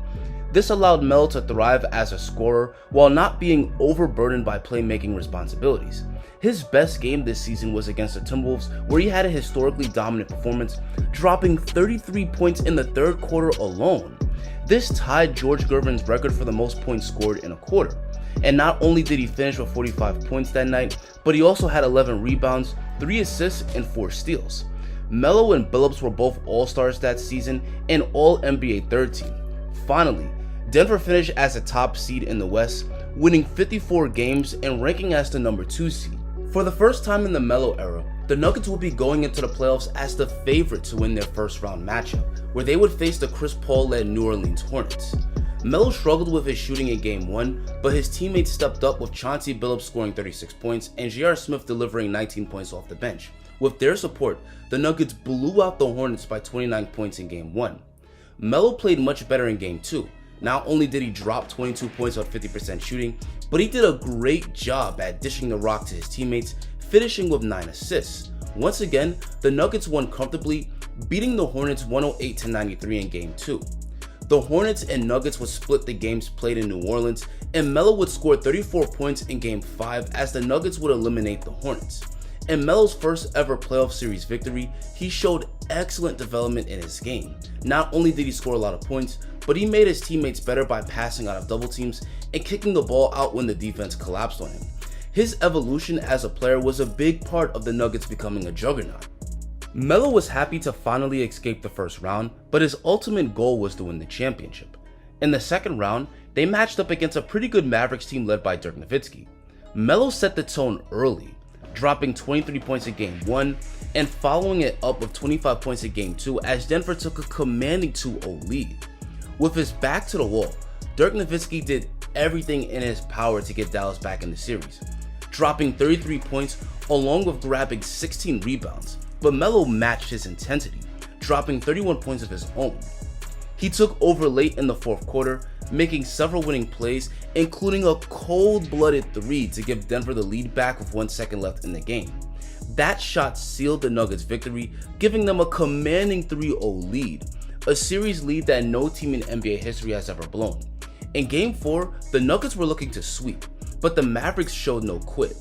Speaker 2: This allowed Melo to thrive as a scorer while not being overburdened by playmaking responsibilities. His best game this season was against the Timberwolves, where he had a historically dominant performance, dropping 33 points in the third quarter alone. This tied George Gervin's record for the most points scored in a quarter. And not only did he finish with 45 points that night, but he also had 11 rebounds, 3 assists, and 4 steals. Melo and Billups were both All-Stars that season and All-NBA third team. Finally, Denver finished as a top seed in the West, winning 54 games and ranking as the number 2 seed. For the first time in the Melo era, the Nuggets would be going into the playoffs as the favorite to win their first round matchup, where they would face the Chris Paul-led New Orleans Hornets. Melo struggled with his shooting in Game 1, but his teammates stepped up with Chauncey Billups scoring 36 points and J.R. Smith delivering 19 points off the bench. With their support, the Nuggets blew out the Hornets by 29 points in Game 1. Melo played much better in Game 2. Not only did he drop 22 points on 50% shooting, but he did a great job at dishing the rock to his teammates, finishing with 9 assists. Once again, the Nuggets won comfortably, beating the Hornets 108-93 in Game 2. The Hornets and Nuggets would split the games played in New Orleans, and Melo would score 34 points in Game 5 as the Nuggets would eliminate the Hornets. In Melo's first ever playoff series victory, he showed excellent development in his game. Not only did he score a lot of points, but he made his teammates better by passing out of double teams and kicking the ball out when the defense collapsed on him. His evolution as a player was a big part of the Nuggets becoming a juggernaut. Melo was happy to finally escape the first round, but his ultimate goal was to win the championship. In the second round, they matched up against a pretty good Mavericks team led by Dirk Nowitzki. Melo set the tone early, dropping 23 points in Game 1 and following it up with 25 points in Game 2 as Denver took a commanding 2-0 lead. With his back to the wall, Dirk Nowitzki did everything in his power to get Dallas back in the series, dropping 33 points along with grabbing 16 rebounds, but Melo matched his intensity, dropping 31 points of his own. He took over late in the fourth quarter, making several winning plays, including a cold-blooded 3 to give Denver the lead back with 1 second left in the game. That shot sealed the Nuggets' victory, giving them a commanding 3-0 lead, a series lead that no team in NBA history has ever blown. In Game 4, the Nuggets were looking to sweep, but the Mavericks showed no quit.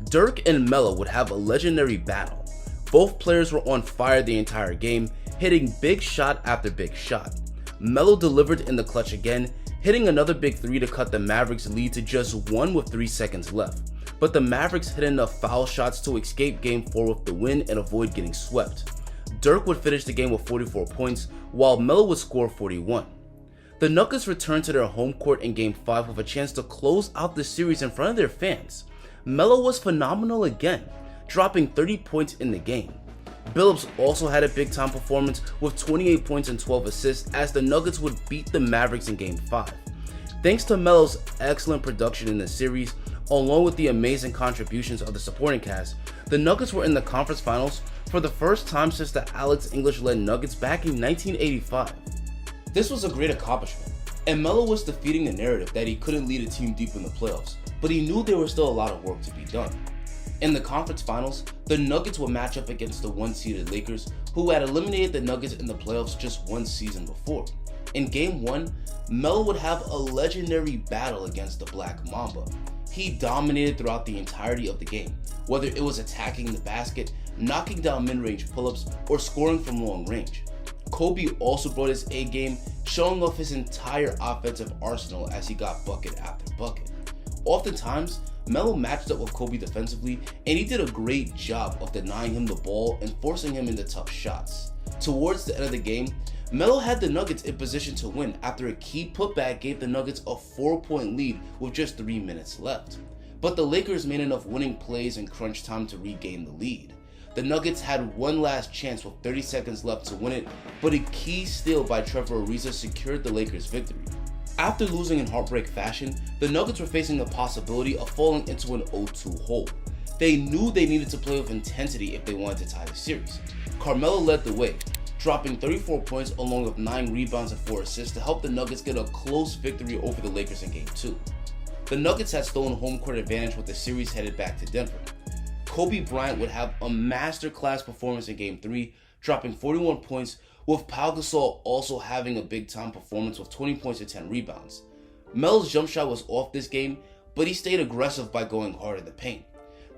Speaker 2: Dirk and Melo would have a legendary battle. Both players were on fire the entire game, hitting big shot after big shot. Melo delivered in the clutch again, hitting another big 3 to cut the Mavericks' lead to just 1 with 3 seconds left. But the Mavericks hit enough foul shots to escape Game 4 with the win and avoid getting swept. Dirk would finish the game with 44 points, while Melo would score 41. The Nuggets returned to their home court in Game 5 with a chance to close out the series in front of their fans. Melo was phenomenal again, dropping 30 points in the game. Billups also had a big time performance with 28 points and 12 assists as the Nuggets would beat the Mavericks in Game 5. Thanks to Melo's excellent production in the series, along with the amazing contributions of the supporting cast, the Nuggets were in the conference finals for the first time since the Alex English-led Nuggets back in 1985. This was a great accomplishment, and Melo was defeating the narrative that he couldn't lead a team deep in the playoffs, but he knew there was still a lot of work to be done. In the conference finals, the Nuggets would match up against the one-seeded Lakers, who had eliminated the Nuggets in the playoffs just one season before. In Game 1, Melo would have a legendary battle against the Black Mamba. He dominated throughout the entirety of the game, whether it was attacking the basket, knocking down mid-range pull-ups, or scoring from long range. Kobe also brought his A game, showing off his entire offensive arsenal as he got bucket after bucket. Oftentimes, Melo matched up with Kobe defensively, and he did a great job of denying him the ball and forcing him into tough shots. Towards the end of the game, Melo had the Nuggets in position to win after a key putback gave the Nuggets a 4-point lead with just 3 minutes left. But the Lakers made enough winning plays in crunch time to regain the lead. The Nuggets had one last chance with 30 seconds left to win it, but a key steal by Trevor Ariza secured the Lakers' victory. After losing in heartbreak fashion, the Nuggets were facing the possibility of falling into an 0-2 hole. They knew they needed to play with intensity if they wanted to tie the series. Carmelo led the way, dropping 34 points along with 9 rebounds and 4 assists to help the Nuggets get a close victory over the Lakers in Game 2. The Nuggets had stolen home court advantage with the series headed back to Denver. Kobe Bryant would have a masterclass performance in Game 3, dropping 41 points, with Pau Gasol also having a big-time performance with 20 points and 10 rebounds. Melo's jump shot was off this game, but he stayed aggressive by going hard in the paint.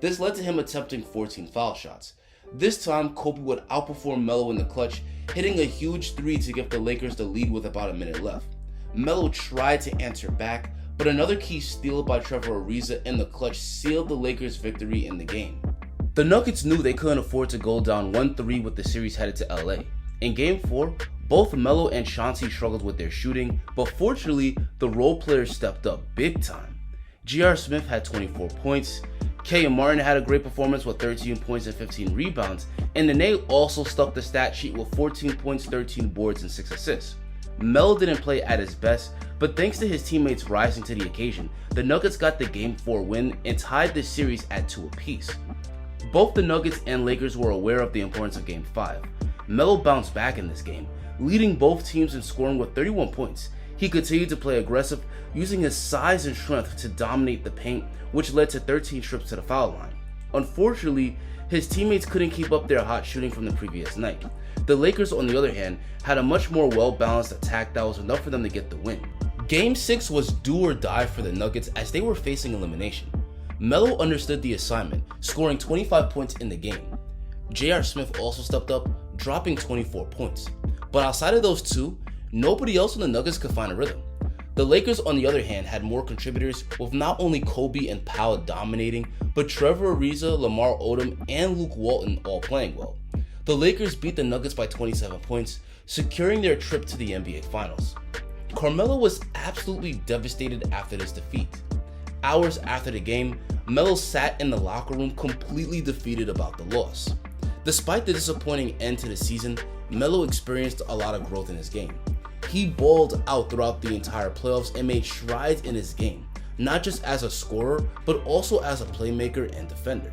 Speaker 2: This led to him attempting 14 foul shots. This time, Kobe would outperform Melo in the clutch, hitting a huge 3 to give the Lakers the lead with about a minute left. Melo tried to answer back, but another key steal by Trevor Ariza in the clutch sealed the Lakers' victory in the game. The Nuggets knew they couldn't afford to go down 1-3 with the series headed to LA. In Game 4, both Melo and Chauncey struggled with their shooting, but fortunately, the role players stepped up big time. J.R. Smith had 24 points, K. Martin had a great performance with 13 points and 15 rebounds, and Nene also stuck the stat sheet with 14 points, 13 boards, and 6 assists. Melo didn't play at his best, but thanks to his teammates rising to the occasion, the Nuggets got the Game 4 win and tied the series at 2 apiece. Both the Nuggets and Lakers were aware of the importance of Game 5. Melo bounced back in this game, leading both teams in scoring with 31 points. He continued to play aggressive, using his size and strength to dominate the paint, which led to 13 trips to the foul line. Unfortunately, his teammates couldn't keep up their hot shooting from the previous night. The Lakers, on the other hand, had a much more well-balanced attack that was enough for them to get the win. Game 6 was do or die for the Nuggets as they were facing elimination. Melo understood the assignment, scoring 25 points in the game. J.R. Smith also stepped up, dropping 24 points. But outside of those two, nobody else on the Nuggets could find a rhythm. The Lakers, on the other hand, had more contributors, with not only Kobe and Powell dominating, but Trevor Ariza, Lamar Odom, and Luke Walton all playing well. The Lakers beat the Nuggets by 27 points, securing their trip to the NBA Finals. Carmelo was absolutely devastated after this defeat. Hours after the game, Melo sat in the locker room completely defeated about the loss. Despite the disappointing end to the season, Melo experienced a lot of growth in his game. He balled out throughout the entire playoffs and made strides in his game, not just as a scorer, but also as a playmaker and defender.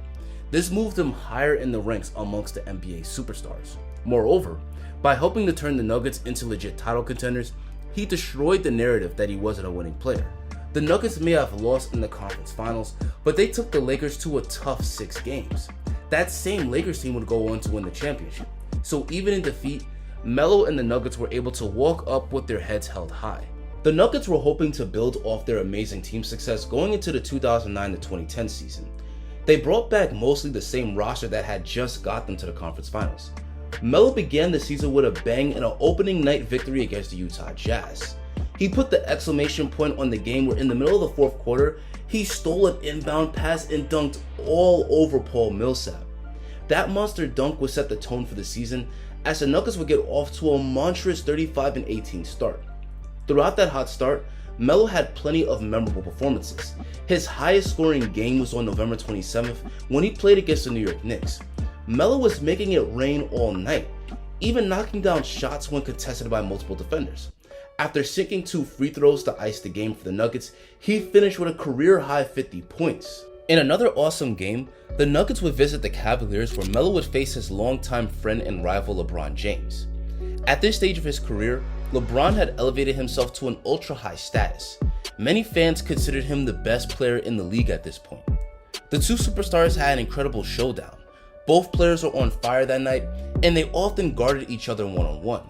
Speaker 2: This moved him higher in the ranks amongst the NBA superstars. Moreover, by helping to turn the Nuggets into legit title contenders, he destroyed the narrative that he wasn't a winning player. The Nuggets may have lost in the conference finals, but they took the Lakers to a tough 6 games. That same Lakers team would go on to win the championship. So even in defeat, Melo and the Nuggets were able to walk up with their heads held high. The Nuggets were hoping to build off their amazing team success going into the 2009-2010 season. They brought back mostly the same roster that had just got them to the conference finals. Melo began the season with a bang in an opening night victory against the Utah Jazz. He put the exclamation point on the game where in the middle of the fourth quarter, he stole an inbound pass and dunked all over Paul Millsap. That monster dunk would set the tone for the season as the Nuggets would get off to a monstrous 35-18 start. Throughout that hot start, Melo had plenty of memorable performances. His highest scoring game was on November 27th when he played against the New York Knicks. Melo was making it rain all night, even knocking down shots when contested by multiple defenders. After sinking 2 free throws to ice the game for the Nuggets, he finished with a career-high 50 points. In another awesome game, the Nuggets would visit the Cavaliers where Melo would face his longtime friend and rival LeBron James. At this stage of his career, LeBron had elevated himself to an ultra-high status. Many fans considered him the best player in the league at this point. The two superstars had an incredible showdown. Both players were on fire that night, and they often guarded each other one-on-one.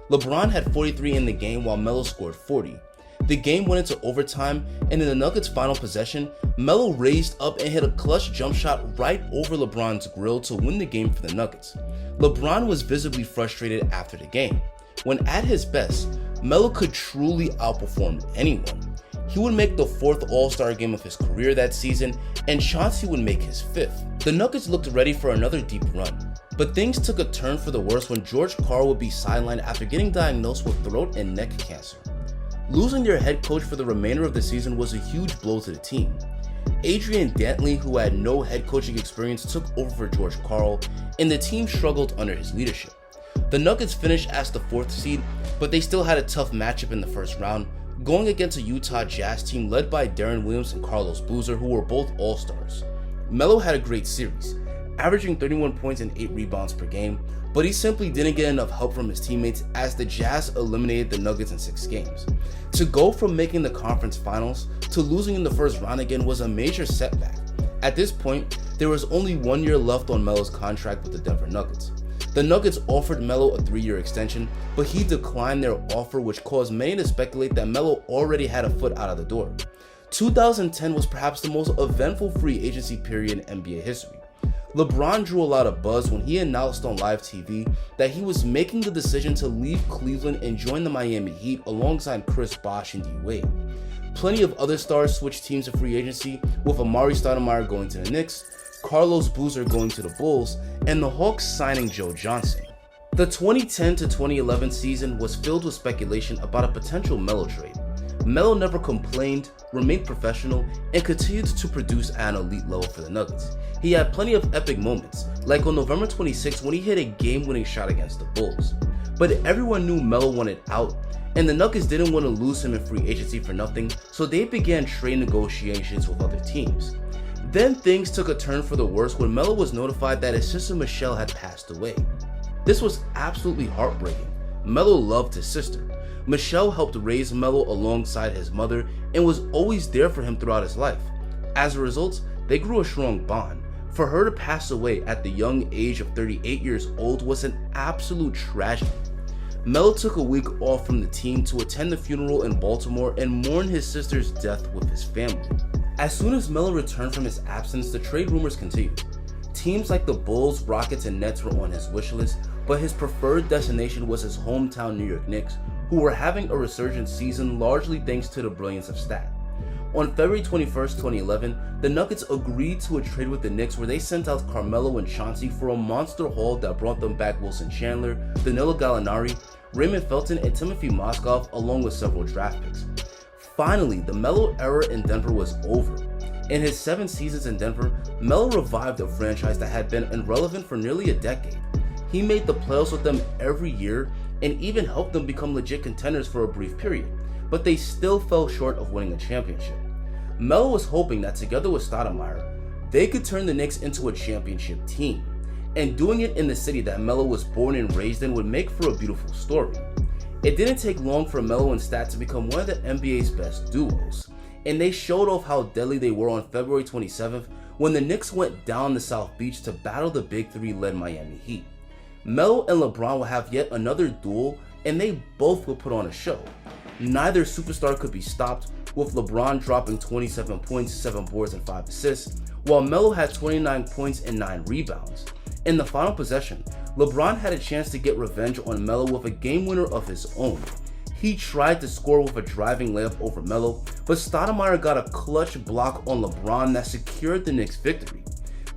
Speaker 2: LeBron had 43 in the game while Melo scored 40. The game went into overtime, and in the Nuggets' final possession, Melo raised up and hit a clutch jump shot right over LeBron's grill to win the game for the Nuggets. LeBron was visibly frustrated after the game. When at his best, Melo could truly outperform anyone. He would make the 4th All-Star game of his career that season, and Chauncey would make his 5th. The Nuggets looked ready for another deep run, but things took a turn for the worse when George Karl would be sidelined after getting diagnosed with throat and neck cancer. Losing their head coach for the remainder of the season was a huge blow to the team. Adrian Dantley, who had no head coaching experience, took over for George Karl, and the team struggled under his leadership. The Nuggets finished as the 4th seed, but they still had a tough matchup in the first round, going against a Utah Jazz team led by Deron Williams and Carlos Boozer, who were both All-Stars. Melo had a great series, averaging 31 points and 8 rebounds per game, but he simply didn't get enough help from his teammates as the Jazz eliminated the Nuggets in 6 games. To go from making the conference finals to losing in the first round again was a major setback. At this point, there was only 1 year left on Melo's contract with the Denver Nuggets. The Nuggets offered Melo a 3-year extension, but he declined their offer, which caused many to speculate that Melo already had a foot out of the door. 2010 was perhaps the most eventful free agency period in NBA history. LeBron drew a lot of buzz when he announced on live TV that he was making the decision to leave Cleveland and join the Miami Heat alongside Chris Bosh and D. Wade. Plenty of other stars switched teams to free agency, with Amari Stoudemire going to the Knicks, Carlos Boozer going to the Bulls, and the Hawks signing Joe Johnson. The 2010 to 2011 season was filled with speculation about a potential Melo trade. Melo never complained, remained professional, and continued to produce at an elite level for the Nuggets. He had plenty of epic moments, like on November 26 when he hit a game-winning shot against the Bulls. But everyone knew Melo wanted out, and the Nuggets didn't want to lose him in free agency for nothing, so they began trade negotiations with other teams. Then things took a turn for the worse when Melo was notified that his sister Michelle had passed away. This was absolutely heartbreaking. Melo loved his sister. Michelle helped raise Melo alongside his mother and was always there for him throughout his life. As a result, they grew a strong bond. For her to pass away at the young age of 38 years old was an absolute tragedy. Melo took a week off from the team to attend the funeral in Baltimore and mourn his sister's death with his family. As soon as Melo returned from his absence, the trade rumors continued. Teams like the Bulls, Rockets, and Nets were on his wish list, but his preferred destination was his hometown New York Knicks, who were having a resurgent season largely thanks to the brilliance of Stat. On February 21, 2011, the Nuggets agreed to a trade with the Knicks where they sent out Carmelo and Chauncey for a monster haul that brought them back Wilson Chandler, Danilo Gallinari, Raymond Felton, and Timothy Mozgov, along with several draft picks. Finally, the Melo era in Denver was over. In his 7 seasons in Denver, Melo revived a franchise that had been irrelevant for nearly a decade. He made the playoffs with them every year and even helped them become legit contenders for a brief period, but they still fell short of winning a championship. Melo was hoping that together with Stoudemire, they could turn the Knicks into a championship team, and doing it in the city that Melo was born and raised in would make for a beautiful story. It didn't take long for Melo and Stat to become one of the NBA's best duos, and they showed off how deadly they were on February 27th when the Knicks went down the South Beach to battle the Big Three-led Miami Heat. Melo and LeBron will have yet another duel, and they both will put on a show. Neither superstar could be stopped, with LeBron dropping 27 points, 7 boards, and 5 assists, while Melo had 29 points and 9 rebounds. In the final possession, LeBron had a chance to get revenge on Melo with a game winner of his own. He tried to score with a driving layup over Melo, but Stoudemire got a clutch block on LeBron that secured the Knicks' victory.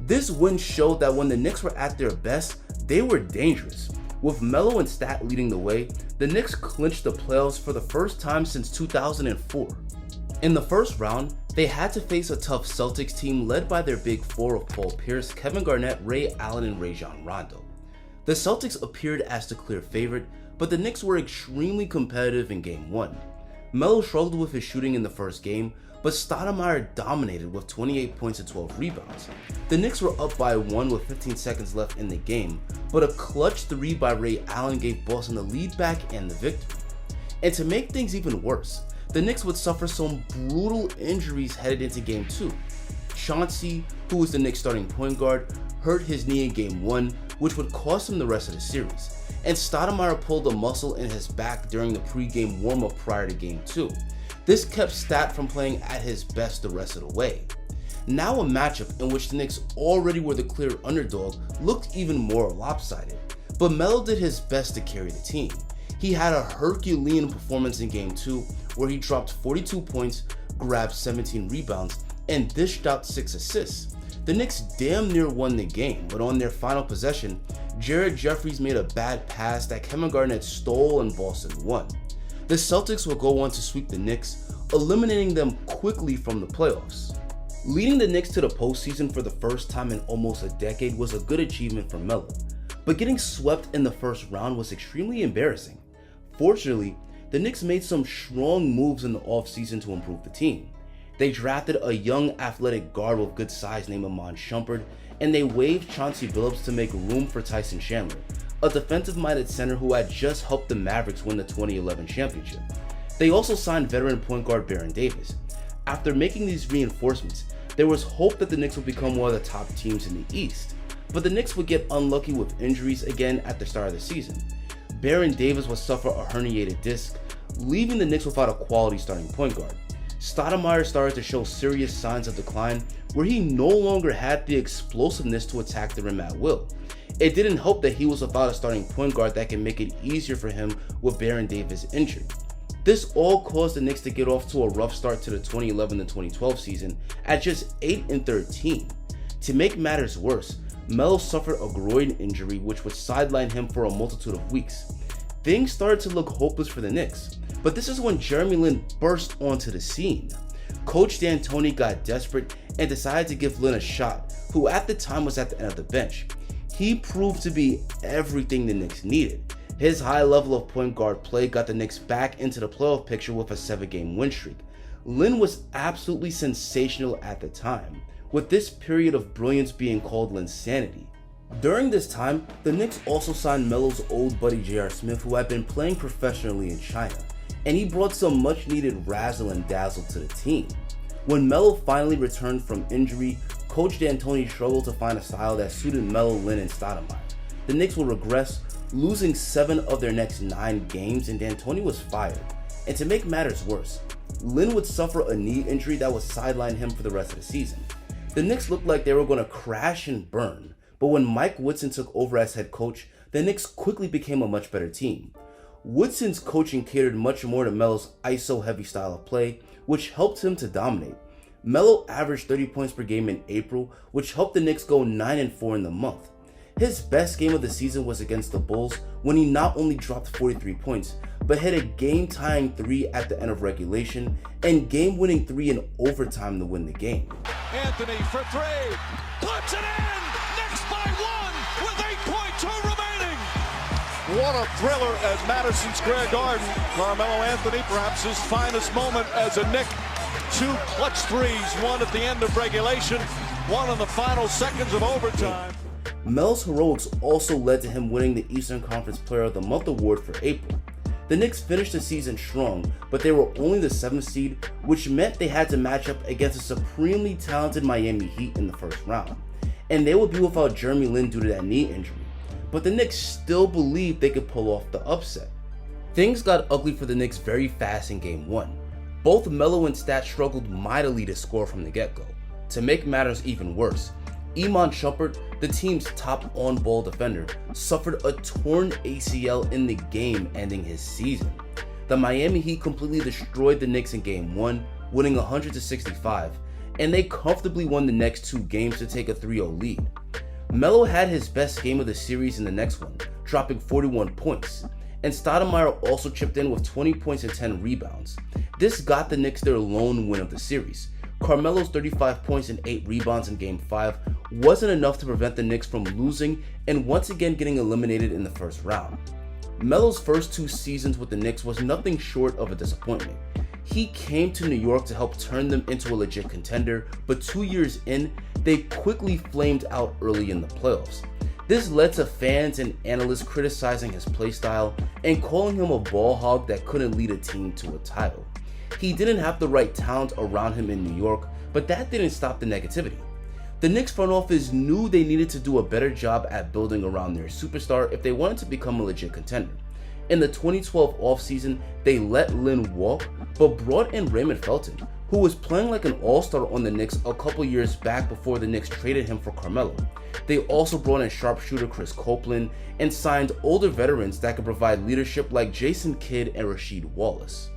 Speaker 2: This win showed that when the Knicks were at their best, they were dangerous. With Melo and Stat leading the way, the Knicks clinched the playoffs for the first time since 2004. In the first round, they had to face a tough Celtics team led by their big four of Paul Pierce, Kevin Garnett, Ray Allen, and Rajon Rondo. The Celtics appeared as the clear favorite, but the Knicks were extremely competitive in Game 1. Melo struggled with his shooting in the first game, but Stoudemire dominated with 28 points and 12 rebounds. The Knicks were up by 1 with 15 seconds left in the game, but a clutch 3 by Ray Allen gave Boston the lead back and the victory. And to make things even worse, the Knicks would suffer some brutal injuries headed into Game 2. Chauncey, who was the Knicks starting point guard, hurt his knee in Game 1, which would cost him the rest of the series. And Stoudemire pulled a muscle in his back during the pre-game warm-up prior to Game 2. This kept Stat from playing at his best the rest of the way. Now a matchup in which the Knicks already were the clear underdog looked even more lopsided, but Melo did his best to carry the team. He had a Herculean performance in Game 2 where he dropped 42 points, grabbed 17 rebounds, and dished out 6 assists. The Knicks damn near won the game, but on their final possession, Jared Jeffries made a bad pass that Kevin Garnett stole and Boston won. The Celtics will go on to sweep the Knicks, eliminating them quickly from the playoffs. Leading the Knicks to the postseason for the first time in almost a decade was a good achievement for Melo, but getting swept in the first round was extremely embarrassing. Fortunately, the Knicks made some strong moves in the offseason to improve the team. They drafted a young athletic guard with good size named Iman Shumpert, and they waived Chauncey Billups to make room for Tyson Chandler, a defensive-minded center who had just helped the Mavericks win the 2011 championship. They also signed veteran point guard Baron Davis. After making these reinforcements, there was hope that the Knicks would become one of the top teams in the East, but the Knicks would get unlucky with injuries again at the start of the season. Baron Davis would suffer a herniated disc, leaving the Knicks without a quality starting point guard. Stoudemire started to show serious signs of decline, where he no longer had the explosiveness to attack the rim at will. It didn't help that he was without a starting point guard that can make it easier for him with Baron Davis injured. This all caused the Knicks to get off to a rough start to the 2011-2012 season at just 8-13. To make matters worse, Melo suffered a groin injury which would sideline him for a multitude of weeks. Things started to look hopeless for the Knicks, but this is when Jeremy Lin burst onto the scene. Coach D'Antoni got desperate and decided to give Lin a shot, who at the time was at the end of the bench. He proved to be everything the Knicks needed. His high level of point guard play got the Knicks back into the playoff picture with a 7-game win streak. Lin was absolutely sensational at the time, with this period of brilliance being called Linsanity. During this time, the Knicks also signed Melo's old buddy J.R. Smith, who had been playing professionally in China, and he brought some much needed razzle and dazzle to the team. When Melo finally returned from injury, Coach D'Antoni struggled to find a style that suited Melo, Lin, and Stoudemire. The Knicks would regress, losing 7 of their next 9 games, and D'Antoni was fired. And to make matters worse, Lin would suffer a knee injury that would sideline him for the rest of the season. The Knicks looked like they were going to crash and burn, but when Mike Woodson took over as head coach, the Knicks quickly became a much better team. Woodson's coaching catered much more to Melo's ISO-heavy style of play, which helped him to dominate. Melo averaged 30 points per game in April, which helped the Knicks go 9-4 in the month. His best game of the season was against the Bulls, when he not only dropped 43 points, but hit a game-tying 3 at the end of regulation and game-winning 3 in overtime to win the game.
Speaker 4: Anthony for 3, puts it in! Knicks by 1 with 8.2 remaining! What a thriller at Madison Square Garden. Carmelo Anthony, perhaps his finest moment as a Knick. 2 clutch threes, one at the end of regulation, one in the final seconds of overtime.
Speaker 2: Melo's heroics also led to him winning the Eastern Conference Player of the Month award for April. The Knicks finished the season strong, but they were only the 7th seed, which meant they had to match up against a supremely talented Miami Heat in the first round. And they would be without Jeremy Lin due to that knee injury. But the Knicks still believed they could pull off the upset. Things got ugly for the Knicks very fast in Game 1. Both Melo and Stat struggled mightily to score from the get-go. To make matters even worse, Iman Shumpert, the team's top on-ball defender, suffered a torn ACL in the game, ending his season. The Miami Heat completely destroyed the Knicks in Game 1, winning 100-65, and they comfortably won the next 2 games to take a 3-0 lead. Melo had his best game of the series in the next one, dropping 41 points, and Stoudemire also chipped in with 20 points and 10 rebounds. This got the Knicks their lone win of the series. Carmelo's 35 points and 8 rebounds in Game 5 wasn't enough to prevent the Knicks from losing and once again getting eliminated in the first round. Melo's first 2 seasons with the Knicks was nothing short of a disappointment. He came to New York to help turn them into a legit contender, but 2 years in, they quickly flamed out early in the playoffs. This led to fans and analysts criticizing his play style and calling him a ball hog that couldn't lead a team to a title. He didn't have the right talent around him in New York, but that didn't stop the negativity. The Knicks front office knew they needed to do a better job at building around their superstar if they wanted to become a legit contender. In the 2012 offseason, they let Lin walk, but brought in Raymond Felton, who was playing like an all-star on the Knicks a couple years back before the Knicks traded him for Carmelo. They also brought in sharpshooter Chris Copeland and signed older veterans that could provide leadership like Jason Kidd and Rasheed Wallace.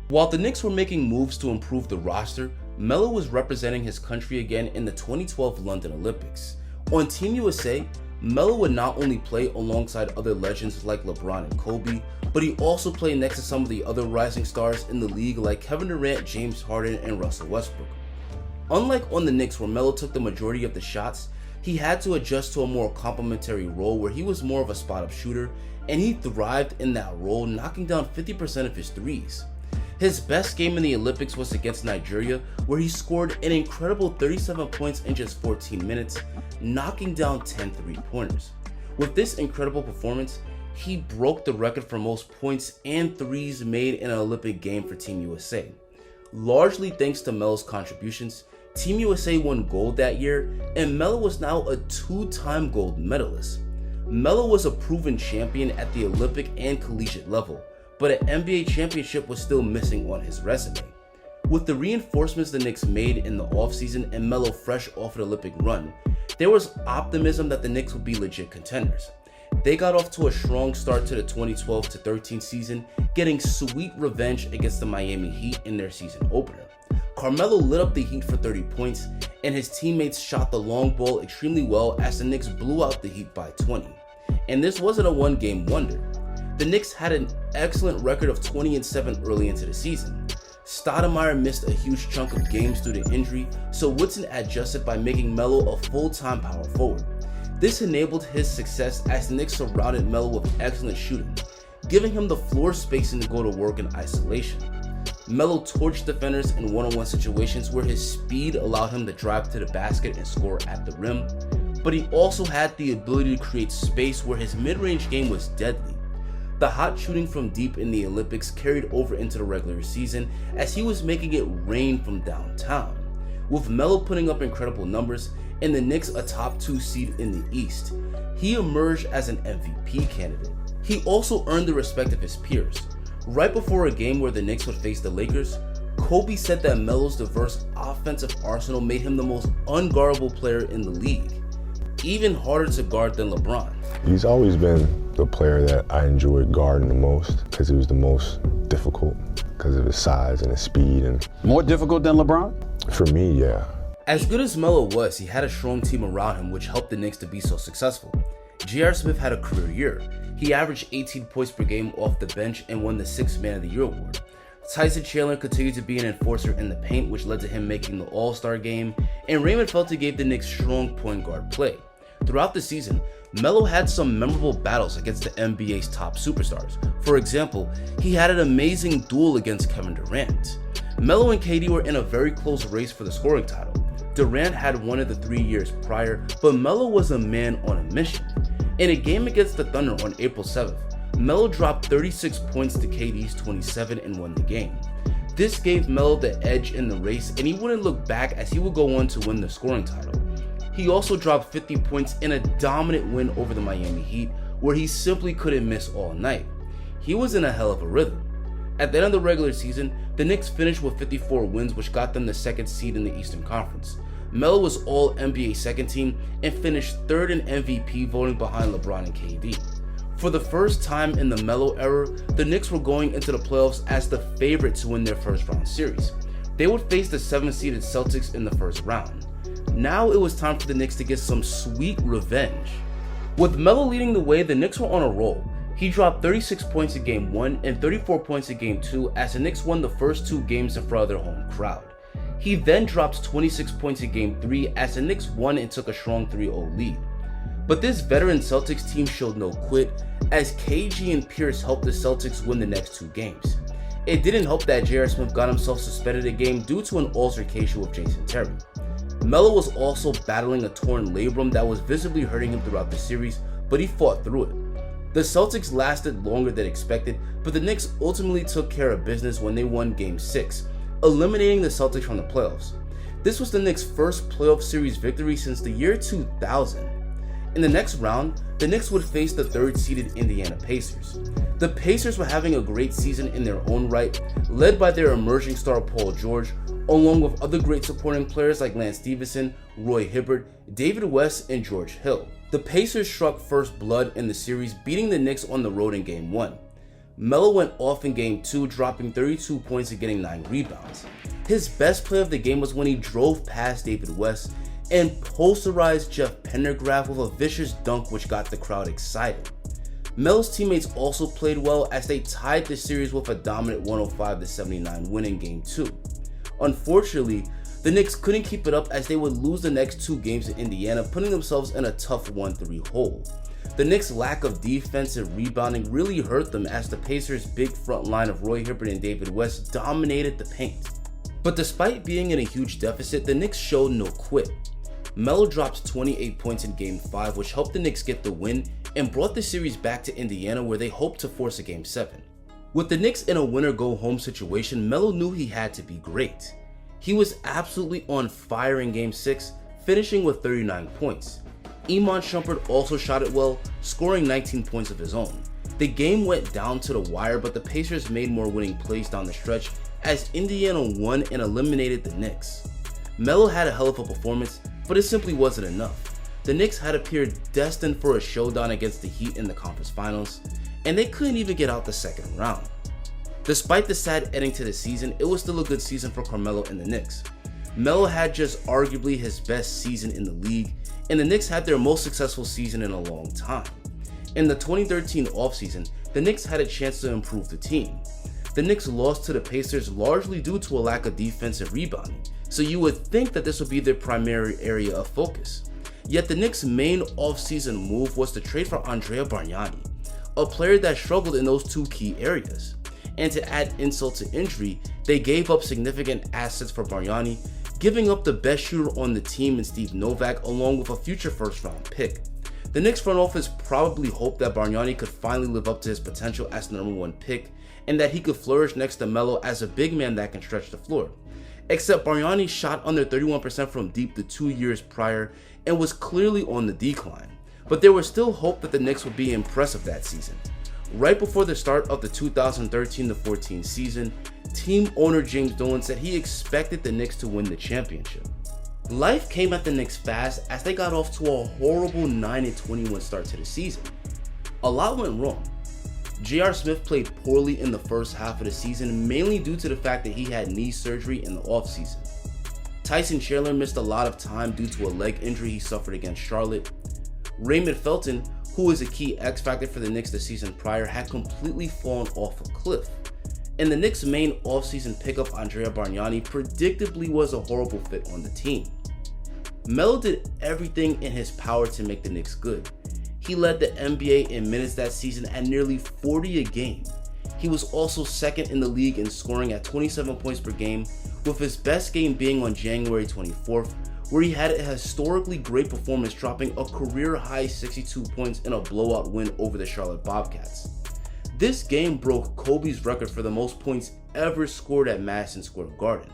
Speaker 2: While the Knicks were making moves to improve the roster, Melo was representing his country again in the 2012 London Olympics. On Team USA, Melo would not only play alongside other legends like LeBron and Kobe, but he also played next to some of the other rising stars in the league like Kevin Durant, James Harden, and Russell Westbrook. Unlike on the Knicks where Melo took the majority of the shots, he had to adjust to a more complementary role where he was more of a spot-up shooter, and he thrived in that role, knocking down 50% of his threes. His best game in the Olympics was against Nigeria, where he scored an incredible 37 points in just 14 minutes, knocking down 10 3-pointers. With this incredible performance, he broke the record for most points and threes made in an Olympic game for Team USA. Largely thanks to Melo's contributions, Team USA won gold that year, and Melo was now a 2-time gold medalist. Melo was a proven champion at the Olympic and collegiate level, but an NBA championship was still missing on his resume. With the reinforcements the Knicks made in the offseason and Melo fresh off an Olympic run, there was optimism that the Knicks would be legit contenders. They got off to a strong start to the 2012-13 season, getting sweet revenge against the Miami Heat in their season opener. Carmelo lit up the Heat for 30 points, and his teammates shot the long ball extremely well as the Knicks blew out the Heat by 20. And this wasn't a one-game wonder. The Knicks had an excellent record of 20-7 early into the season. Stoudemire missed a huge chunk of games due to injury, so Woodson adjusted by making Melo a full-time power forward. This enabled his success as the Knicks surrounded Melo with excellent shooting, giving him the floor spacing to go to work in isolation. Melo torched defenders in one-on-one situations where his speed allowed him to drive to the basket and score at the rim, but he also had the ability to create space where his mid-range game was deadly. The hot shooting from deep in the Olympics carried over into the regular season as he was making it rain from downtown. With Melo putting up incredible numbers and the Knicks a top 2 seed in the East, he emerged as an MVP candidate. He also earned the respect of his peers. Right before a game where the Knicks would face the Lakers, Kobe said that Melo's diverse offensive arsenal made him the most unguardable player in the league, even harder to guard than LeBron.
Speaker 5: He's always been the player that I enjoyed guarding the most because he was the most difficult because of his size and his speed. And
Speaker 6: more difficult than LeBron?
Speaker 5: For me, yeah.
Speaker 2: As good as Melo was, he had a strong team around him which helped the Knicks to be so successful. J.R. Smith had a career year. He averaged 18 points per game off the bench and won the 6th Man of the Year award. Tyson Chandler continued to be an enforcer in the paint, which led to him making the All-Star game, and Raymond Felton gave the Knicks strong point guard play. Throughout the season, Melo had some memorable battles against the NBA's top superstars. For example, he had an amazing duel against Kevin Durant. Melo and KD were in a very close race for the scoring title. Durant had won it the 3 years prior, but Melo was a man on a mission. In a game against the Thunder on April 7th, Melo dropped 36 points to KD's 27 and won the game. This gave Melo the edge in the race, and he wouldn't look back as he would go on to win the scoring title. He also dropped 50 points in a dominant win over the Miami Heat, where he simply couldn't miss all night. He was in a hell of a rhythm. At the end of the regular season, the Knicks finished with 54 wins, which got them the 2nd seed in the Eastern Conference. Melo was all NBA second team and finished 3rd in MVP voting behind LeBron and KD. For the first time in the Melo era, the Knicks were going into the playoffs as the favorite to win their first round series. They would face the 7th-seeded Celtics in the first round. Now it was time for the Knicks to get some sweet revenge. With Melo leading the way, the Knicks were on a roll. He dropped 36 points in Game 1 and 34 points in Game 2 as the Knicks won the first 2 games in front of their home crowd. He then dropped 26 points in Game 3 as the Knicks won and took a strong 3-0 lead. But this veteran Celtics team showed no quit, as KG and Pierce helped the Celtics win the next 2 games. It didn't help that J.R. Smith got himself suspended a game due to an altercation with Jason Terry. Melo was also battling a torn labrum that was visibly hurting him throughout the series, but he fought through it. The Celtics lasted longer than expected, but the Knicks ultimately took care of business when they won Game 6, eliminating the Celtics from the playoffs. This was the Knicks' first playoff series victory since the year 2000. In the next round, the Knicks would face the 3rd-seeded Indiana Pacers. The Pacers were having a great season in their own right, led by their emerging star Paul George, along with other great supporting players like Lance Stephenson, Roy Hibbert, David West, and George Hill. The Pacers struck first blood in the series, beating the Knicks on the road in Game 1. Melo went off in Game 2, dropping 32 points and getting 9 rebounds. His best play of the game was when he drove past David West and posterized Jeff Pendergraft with a vicious dunk which got the crowd excited. Melo's teammates also played well as they tied the series with a dominant 105-79 win in Game 2. Unfortunately, the Knicks couldn't keep it up as they would lose the next 2 games to Indiana, putting themselves in a tough 1-3 hole. The Knicks' lack of defensive rebounding really hurt them as the Pacers' big front line of Roy Hibbert and David West dominated the paint. But despite being in a huge deficit, the Knicks showed no quit. Melo dropped 28 points in Game 5, which helped the Knicks get the win and brought the series back to Indiana, where they hoped to force a Game 7. With the Knicks in a winner-go-home situation, Melo knew he had to be great. He was absolutely on fire in Game 6, finishing with 39 points. Iman Shumpert also shot it well, scoring 19 points of his own. The game went down to the wire, but the Pacers made more winning plays down the stretch as Indiana won and eliminated the Knicks. Melo had a hell of a performance, but it simply wasn't enough. The Knicks had appeared destined for a showdown against the Heat in the conference finals, and they couldn't even get out the second round. Despite the sad ending to the season, it was still a good season for Carmelo and the Knicks. Melo had just arguably his best season in the league, and the Knicks had their most successful season in a long time. In the 2013 offseason, the Knicks had a chance to improve the team. The Knicks lost to the Pacers largely due to a lack of defensive rebounding, so you would think that this would be their primary area of focus. Yet the Knicks' main offseason move was to trade for Andrea Bargnani, a player that struggled in those 2 key areas. And to add insult to injury, they gave up significant assets for Bargnani, giving up the best shooter on the team in Steve Novak along with a future first-round pick. The Knicks front office probably hoped that Bargnani could finally live up to his potential as the number 1 pick, and that he could flourish next to Melo as a big man that can stretch the floor. Except Bargnani shot under 31% from deep the 2 years prior and was clearly on the decline. But there was still hope that the Knicks would be impressive that season. Right before the start of the 2013-14 season, team owner James Dolan said he expected the Knicks to win the championship. Life came at the Knicks fast as they got off to a horrible 9-21 start to the season. A lot went wrong. J.R. Smith played poorly in the first half of the season, mainly due to the fact that he had knee surgery in the offseason. Tyson Chandler missed a lot of time due to a leg injury he suffered against Charlotte. Raymond Felton, who was a key X factor for the Knicks the season prior, had completely fallen off a cliff. And the Knicks' main offseason pickup, Andrea Bargnani, predictably was a horrible fit on the team. Melo did everything in his power to make the Knicks good. He led the NBA in minutes that season at nearly 40 a game. He was also second in the league in scoring at 27 points per game, with his best game being on January 24th, where he had a historically great performance, dropping a career-high 62 points in a blowout win over the Charlotte Bobcats. This game broke Kobe's record for the most points ever scored at Madison Square Garden.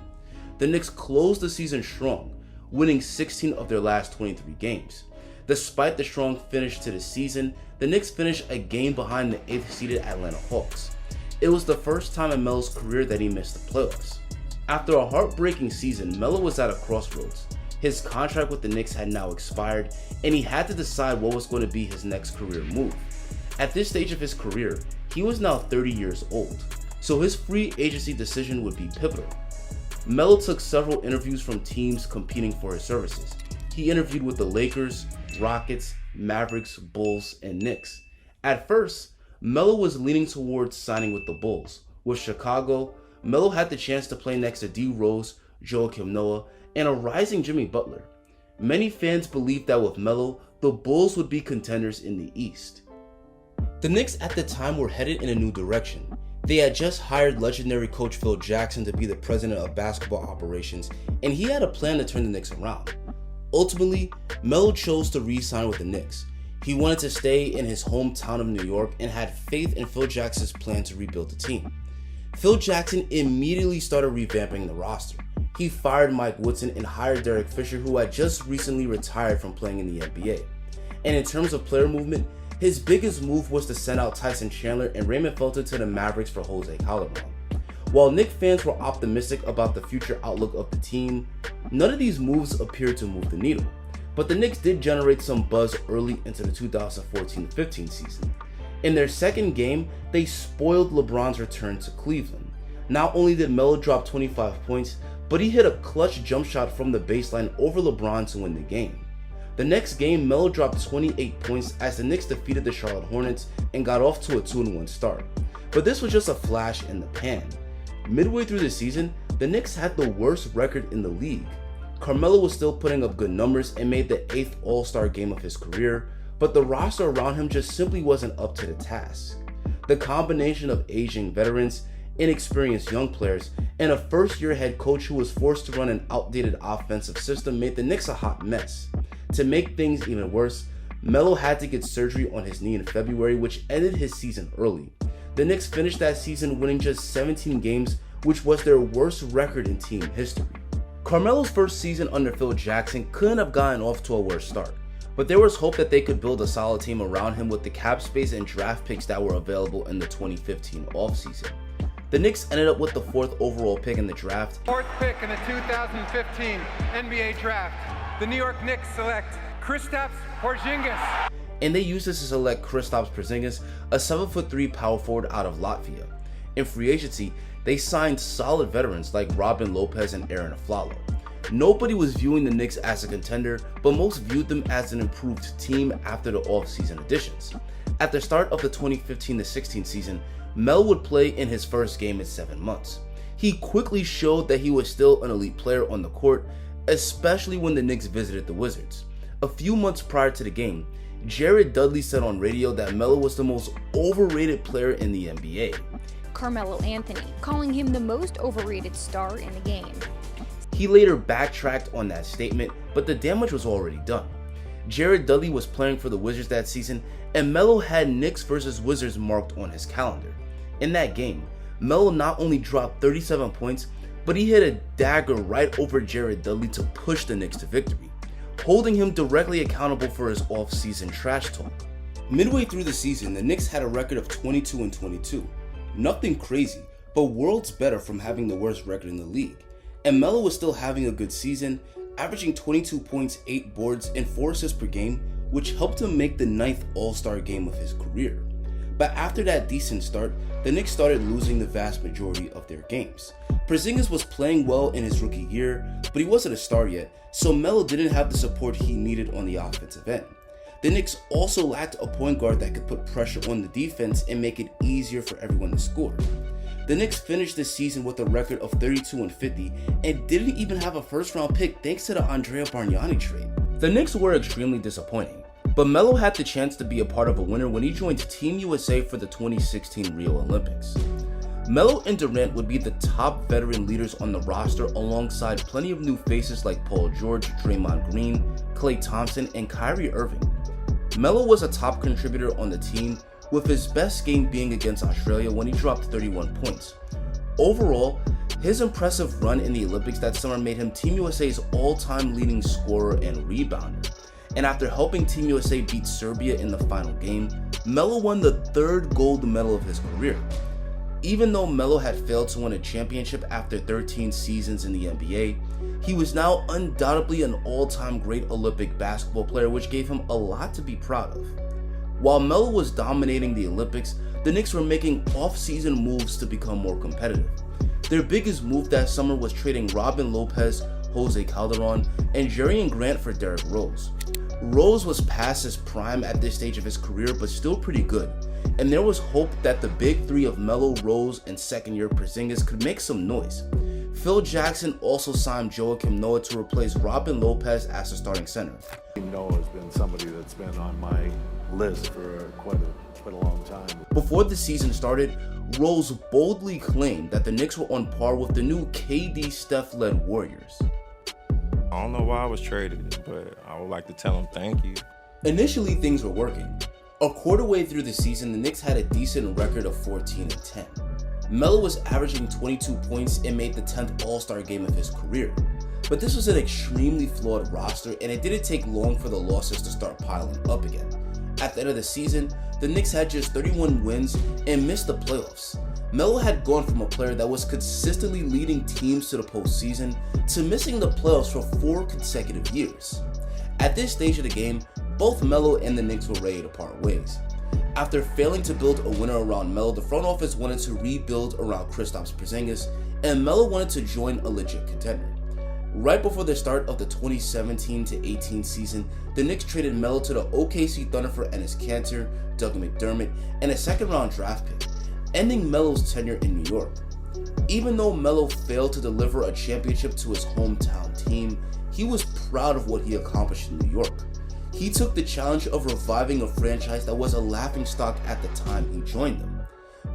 Speaker 2: The Knicks closed the season strong, winning 16 of their last 23 games. Despite the strong finish to the season, the Knicks finished a game behind the 8th-seeded Atlanta Hawks. It was the first time in Melo's career that he missed the playoffs. After a heartbreaking season, Melo was at a crossroads. His contract with the Knicks had now expired, and he had to decide what was going to be his next career move. At this stage of his career, he was now 30 years old, so his free agency decision would be pivotal. Melo took several interviews from teams competing for his services. He interviewed with the Lakers, Rockets, Mavericks, Bulls, and Knicks. At first, Melo was leaning towards signing with the Bulls. With Chicago, Melo had the chance to play next to D. Rose, Joakim Noah, and a rising Jimmy Butler. Many fans believed that with Melo, the Bulls would be contenders in the East. The Knicks at the time were headed in a new direction. They had just hired legendary coach Phil Jackson to be the president of basketball operations, and he had a plan to turn the Knicks around. Ultimately, Melo chose to re-sign with the Knicks. He wanted to stay in his hometown of New York and had faith in Phil Jackson's plan to rebuild the team. Phil Jackson immediately started revamping the roster. He fired Mike Woodson and hired Derek Fisher, who had just recently retired from playing in the NBA. And in terms of player movement, his biggest move was to send out Tyson Chandler and Raymond Felton to the Mavericks for Jose Calderon. While Knicks fans were optimistic about the future outlook of the team, none of these moves appeared to move the needle. But the Knicks did generate some buzz early into the 2014-15 season. In their second game, they spoiled LeBron's return to Cleveland. Not only did Melo drop 25 points, but he hit a clutch jump shot from the baseline over LeBron to win the game. The next game, Melo dropped 28 points as the Knicks defeated the Charlotte Hornets and got off to a 2-1 start. But this was just a flash in the pan. Midway through the season, the Knicks had the worst record in the league. Carmelo was still putting up good numbers and made the 8th All-Star game of his career, but the roster around him just simply wasn't up to the task. The combination of aging veterans, inexperienced young players, and a first-year head coach who was forced to run an outdated offensive system made the Knicks a hot mess. To make things even worse, Melo had to get surgery on his knee in February, which ended his season early. The Knicks finished that season winning just 17 games, which was their worst record in team history. Carmelo's first season under Phil Jackson couldn't have gotten off to a worse start, but there was hope that they could build a solid team around him with the cap space and draft picks that were available in the 2015 offseason. The Knicks ended up with the 4th overall pick in the draft.
Speaker 7: 4th pick in the 2015 NBA draft. The New York Knicks select Kristaps Porzingis.
Speaker 2: And they used this to select Kristaps Porzingis, a 7'3" power forward out of Latvia. In free agency, they signed solid veterans like Robin Lopez and Aaron Aflalo. Nobody was viewing the Knicks as a contender, but most viewed them as an improved team after the offseason additions. At the start of the 2015-16 season, Melo would play in his first game in 7 months. He quickly showed that he was still an elite player on the court, especially when the Knicks visited the Wizards. A few months prior to the game, Jared Dudley said on radio that Melo was the most overrated player in the NBA.
Speaker 8: Carmelo Anthony, calling him the most overrated star in the game.
Speaker 2: He later backtracked on that statement, but the damage was already done. Jared Dudley was playing for the Wizards that season, and Melo had Knicks vs. Wizards marked on his calendar. In that game, Melo not only dropped 37 points, but he hit a dagger right over Jared Dudley to push the Knicks to victory, holding him directly accountable for his off-season trash talk. Midway through the season, the Knicks had a record of 22-22. Nothing crazy, but worlds better from having the worst record in the league. And Melo was still having a good season, averaging 22 points, 8 boards, and 4 assists per game, which helped him make the 9th All-Star game of his career. But after that decent start, the Knicks started losing the vast majority of their games. Porzingis was playing well in his rookie year, but he wasn't a star yet, so Melo didn't have the support he needed on the offensive end. The Knicks also lacked a point guard that could put pressure on the defense and make it easier for everyone to score. The Knicks finished this season with a record of 32-50 and didn't even have a first-round pick thanks to the Andrea Bargnani trade. The Knicks were extremely disappointing, but Melo had the chance to be a part of a winner when he joined Team USA for the 2016 Rio Olympics. Melo and Durant would be the top veteran leaders on the roster alongside plenty of new faces like Paul George, Draymond Green, Klay Thompson, and Kyrie Irving. Melo was a top contributor on the team, with his best game being against Australia when he dropped 31 points. Overall, his impressive run in the Olympics that summer made him Team USA's all-time leading scorer and rebounder. And after helping Team USA beat Serbia in the final game, Melo won the 3rd gold medal of his career. Even though Melo had failed to win a championship after 13 seasons in the NBA, he was now undoubtedly an all-time great Olympic basketball player, which gave him a lot to be proud of. While Melo was dominating the Olympics, the Knicks were making off-season moves to become more competitive. Their biggest move that summer was trading Robin Lopez, Jose Calderon, and Jerian Grant for Derrick Rose. Rose was past his prime at this stage of his career, but still pretty good, and there was hope that the big three of Melo, Rose, and second-year Porzingis could make some noise. Phil Jackson also signed Joakim Noah to replace Robin Lopez as the starting center.
Speaker 9: Noah has been somebody that's been on my list for quite a long time.
Speaker 2: Before the season started, Rose boldly claimed that the Knicks were on par with the new KD Steph-led Warriors.
Speaker 10: I don't know why I was traded, but I would like to tell him thank you.
Speaker 2: Initially, things were working. A quarter way through the season, the Knicks had a decent record of 14-10. Melo was averaging 22 points and made the 10th All-Star game of his career. But this was an extremely flawed roster, and it didn't take long for the losses to start piling up again. At the end of the season, the Knicks had just 31 wins and missed the playoffs. Melo had gone from a player that was consistently leading teams to the postseason to missing the playoffs for 4 consecutive years. At this stage of the game, both Melo and the Knicks were ready to part ways. After failing to build a winner around Melo, the front office wanted to rebuild around Kristaps Porzingis, and Melo wanted to join a legit contender. Right before the start of the 2017-18 season, the Knicks traded Melo to the OKC Thunder for Enes Kanter, Doug McDermott, and a second-round draft pick, ending Melo's tenure in New York. Even though Melo failed to deliver a championship to his hometown team, he was proud of what he accomplished in New York. He took the challenge of reviving a franchise that was a laughingstock at the time he joined them.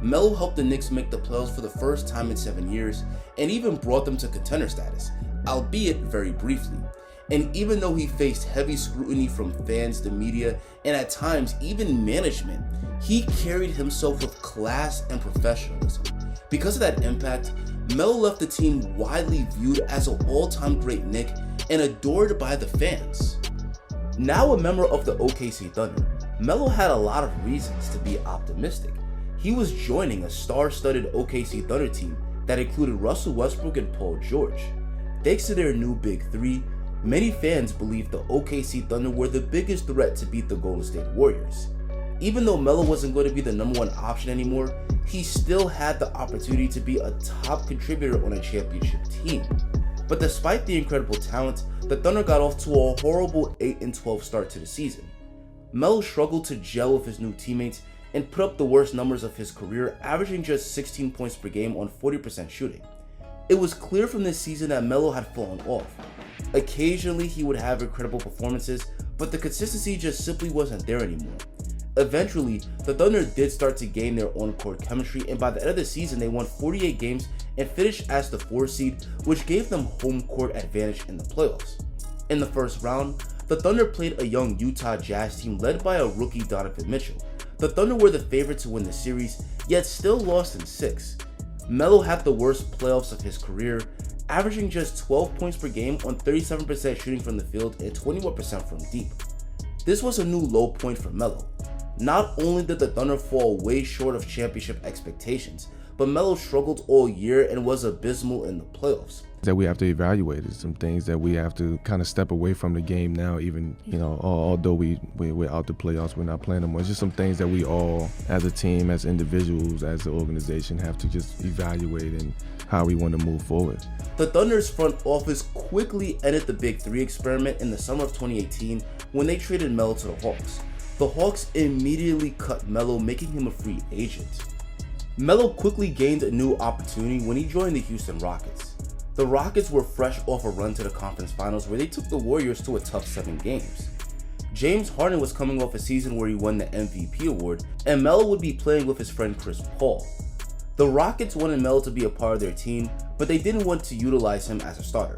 Speaker 2: Melo helped the Knicks make the playoffs for the first time in 7 years, and even brought them to contender status, albeit very briefly. And even though he faced heavy scrutiny from fans, the media, and at times even management, he carried himself with class and professionalism. Because of that impact, Melo left the team widely viewed as an all-time great Knick and adored by the fans. Now a member of the OKC Thunder, Melo had a lot of reasons to be optimistic. He was joining a star-studded OKC Thunder team that included Russell Westbrook and Paul George. Thanks to their new Big Three, many fans believed the OKC Thunder were the biggest threat to beat the Golden State Warriors. Even though Melo wasn't going to be the number one option anymore, he still had the opportunity to be a top contributor on a championship team. But despite the incredible talent, the Thunder got off to a horrible 8-12 start to the season. Melo struggled to gel with his new teammates and put up the worst numbers of his career, averaging just 16 points per game on 40% shooting. It was clear from this season that Melo had fallen off. Occasionally he would have incredible performances, but the consistency just simply wasn't there anymore. Eventually, the Thunder did start to gain their on-court chemistry, and by the end of the season they won 48 games and finished as the 4th seed, which gave them home court advantage in the playoffs. In the first round, the Thunder played a young Utah Jazz team led by a rookie Donovan Mitchell. The Thunder were the favorite to win the series, yet still lost in 6. Melo had the worst playoffs of his career, averaging just 12 points per game on 37% shooting from the field and 21% from deep. This was a new low point for Melo. Not only did the Thunder fall way short of championship expectations, but Melo struggled all year and was abysmal in the playoffs.
Speaker 5: That we have to evaluate is some things that we have to kind of step away from the game now, even, although we're out the playoffs, we're not playing them. It's just some things that we all, as a team, as individuals, as an organization, have to just evaluate and how we want to move forward.
Speaker 2: The Thunder's front office quickly ended the Big Three experiment in the summer of 2018 when they traded Melo to the Hawks. The Hawks immediately cut Melo, making him a free agent. Melo quickly gained a new opportunity when he joined the Houston Rockets. The Rockets were fresh off a run to the conference finals where they took the Warriors to a tough 7 games. James Harden was coming off a season where he won the MVP award, and Melo would be playing with his friend Chris Paul. The Rockets wanted Melo to be a part of their team, but they didn't want to utilize him as a starter.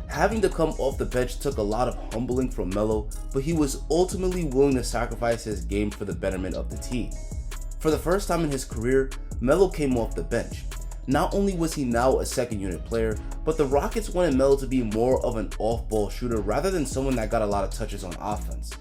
Speaker 2: Having to come off the bench took a lot of humbling from Melo, but he was ultimately willing to sacrifice his game for the betterment of the team. For the first time in his career, Melo came off the bench. Not only was he now a second unit player, but the Rockets wanted Melo to be more of an off-ball shooter rather than someone that got a lot of touches on offense.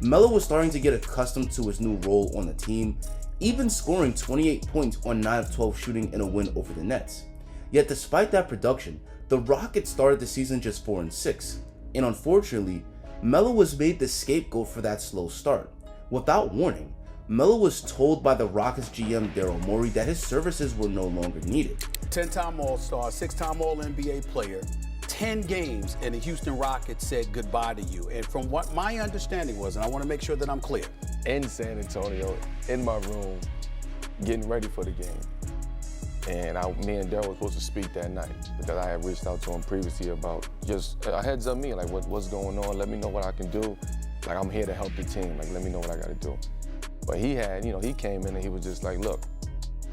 Speaker 2: Melo was starting to get accustomed to his new role on the team, even scoring 28 points on 9 of 12 shooting in a win over the Nets. Yet despite that production, the Rockets started the season just 4-6, and unfortunately, Melo was made the scapegoat for that slow start. Without warning, Melo was told by the Rockets GM Daryl Morey that his services were no longer needed.
Speaker 6: 10-time All-Star, 6-time All-NBA player, 10 games, and the Houston Rockets said goodbye to you. And from what my understanding was, and I want to make sure that I'm clear.
Speaker 11: In San Antonio, in my room, getting ready for the game.
Speaker 5: And me and Daryl were supposed to speak that night because I had reached out to him previously about just a heads up me, like what's going on, let me know what I can do. Like, I'm here to help the team, like let me know what I gotta do. But he had, he came in and he was just like, look,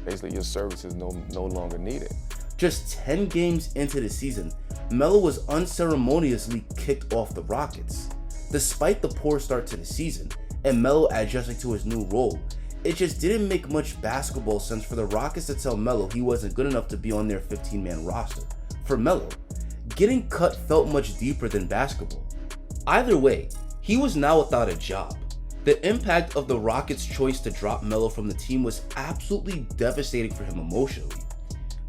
Speaker 5: basically your service is no longer needed.
Speaker 2: Just 10 games into the season, Melo was unceremoniously kicked off the Rockets. Despite the poor start to the season and Melo adjusting to his new role, it just didn't make much basketball sense for the Rockets to tell Melo he wasn't good enough to be on their 15-man roster. For Melo, getting cut felt much deeper than basketball. Either way, he was now without a job. The impact of the Rockets' choice to drop Melo from the team was absolutely devastating for him emotionally.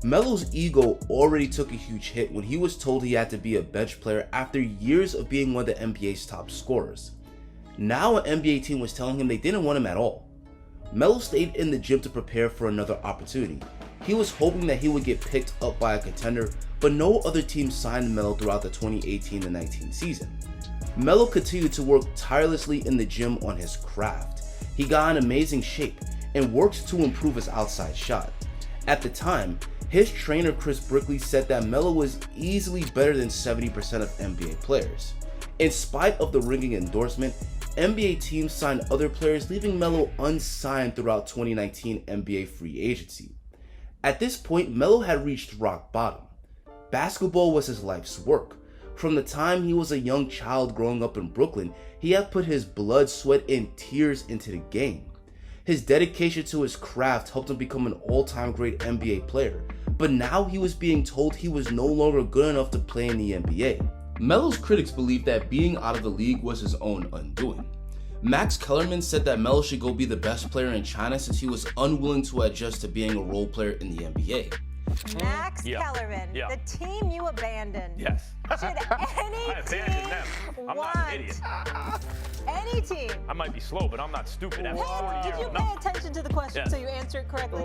Speaker 2: Melo's ego already took a huge hit when he was told he had to be a bench player after years of being one of the NBA's top scorers. Now an NBA team was telling him they didn't want him at all. Melo stayed in the gym to prepare for another opportunity. He was hoping that he would get picked up by a contender, but no other team signed Melo throughout the 2018-19 season. Melo continued to work tirelessly in the gym on his craft. He got in amazing shape and worked to improve his outside shot. At the time, his trainer Chris Brickley said that Melo was easily better than 70% of NBA players. In spite of the ringing endorsement, NBA teams signed other players, leaving Melo unsigned throughout 2019 NBA free agency. At this point, Melo had reached rock bottom. Basketball was his life's work. From the time he was a young child growing up in Brooklyn, he had put his blood, sweat, and tears into the game. His dedication to his craft helped him become an all-time great NBA player, but now he was being told he was no longer good enough to play in the NBA. Melo's critics believed that being out of the league was his own undoing. Max Kellerman said that Melo should go be the best player in China since he was unwilling to adjust to being a role player in the NBA.
Speaker 11: Max Kellerman, the team you abandoned.
Speaker 12: Yes.
Speaker 11: Should any
Speaker 12: I abandoned
Speaker 11: team
Speaker 12: them. I'm
Speaker 11: want
Speaker 12: not an idiot.
Speaker 11: any team?
Speaker 12: I might be slow, but I'm not stupid. After 40 years.
Speaker 11: Did you pay attention to the question so you answer it correctly?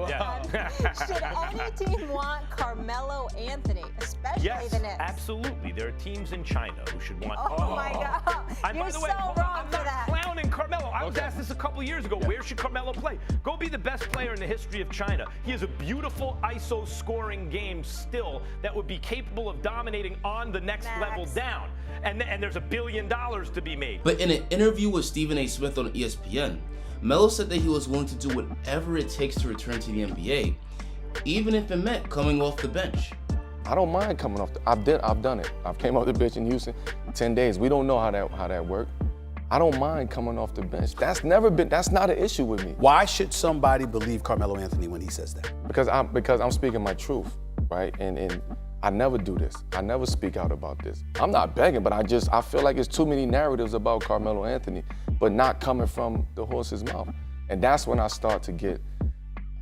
Speaker 11: Should any team want Carmelo Anthony, especially the Knicks?
Speaker 12: Absolutely. There are teams in China who should want.
Speaker 11: Oh my God! You're so wrong for that.
Speaker 12: I'm not clowning Carmelo. I was asked this a couple years ago. Where should Carmelo play? Go be the best player in the history of China. He has a beautiful ISO scoring game still that would be capable of dominating on the next level down. And there's $1 billion to be made.
Speaker 2: But in an interview with Stephen A. Smith on ESPN, Melo said that he was willing to do whatever it takes to return to the NBA, even if it meant coming off the bench.
Speaker 5: I don't mind coming off. I've done it. I've came off the bench in Houston 10 days. We don't know how that worked. I don't mind coming off the bench. That's not an issue with me.
Speaker 6: Why should somebody believe Carmelo Anthony when he says that?
Speaker 5: Because I'm speaking my truth, right? And I never do this. I never speak out about this. I'm not begging, but I feel like it's too many narratives about Carmelo Anthony, but not coming from the horse's mouth. And that's when I start to get,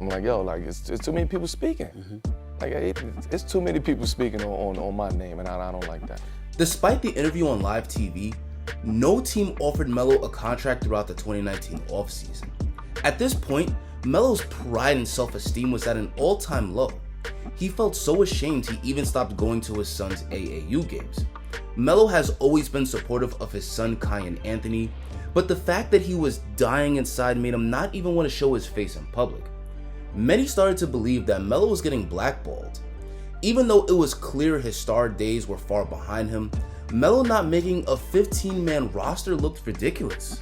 Speaker 5: I'm like, yo, like it's too many people speaking. Like it's too many people speaking on my name, and I don't like that.
Speaker 2: Despite the interview on live TV, no team offered Melo a contract throughout the 2019 offseason. At this point, Melo's pride and self-esteem was at an all-time low. He felt so ashamed he even stopped going to his son's AAU games. Melo has always been supportive of his son Kiyan Anthony, but the fact that he was dying inside made him not even want to show his face in public. Many started to believe that Melo was getting blackballed. Even though it was clear his star days were far behind him, Melo not making a 15-man roster looked ridiculous.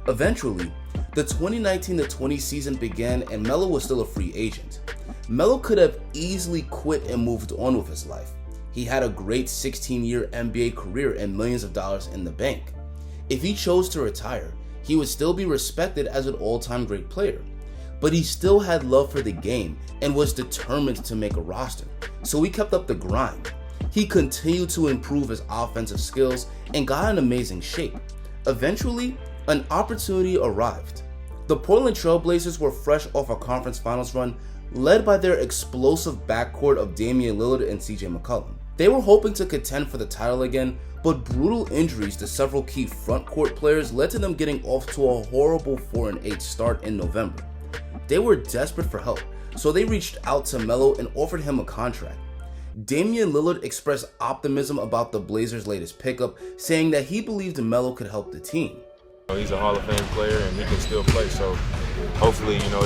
Speaker 2: Eventually, the 2019-20 season began and Melo was still a free agent. Melo could have easily quit and moved on with his life. He had a great 16-year NBA career and millions of dollars in the bank. If he chose to retire, he would still be respected as an all-time great player. But he still had love for the game and was determined to make a roster, so he kept up the grind. He continued to improve his offensive skills and got in amazing shape. Eventually, an opportunity arrived. The Portland Trail Blazers were fresh off a conference finals run led by their explosive backcourt of Damian Lillard and CJ McCollum. They were hoping to contend for the title again, but brutal injuries to several key frontcourt players led to them getting off to a horrible 4-8 start in November. They were desperate for help, so they reached out to Melo and offered him a contract. Damian Lillard expressed optimism about the Blazers' latest pickup, saying that he believed Melo could help the team.
Speaker 10: He's a Hall of Fame player and he can still play, so hopefully, it'll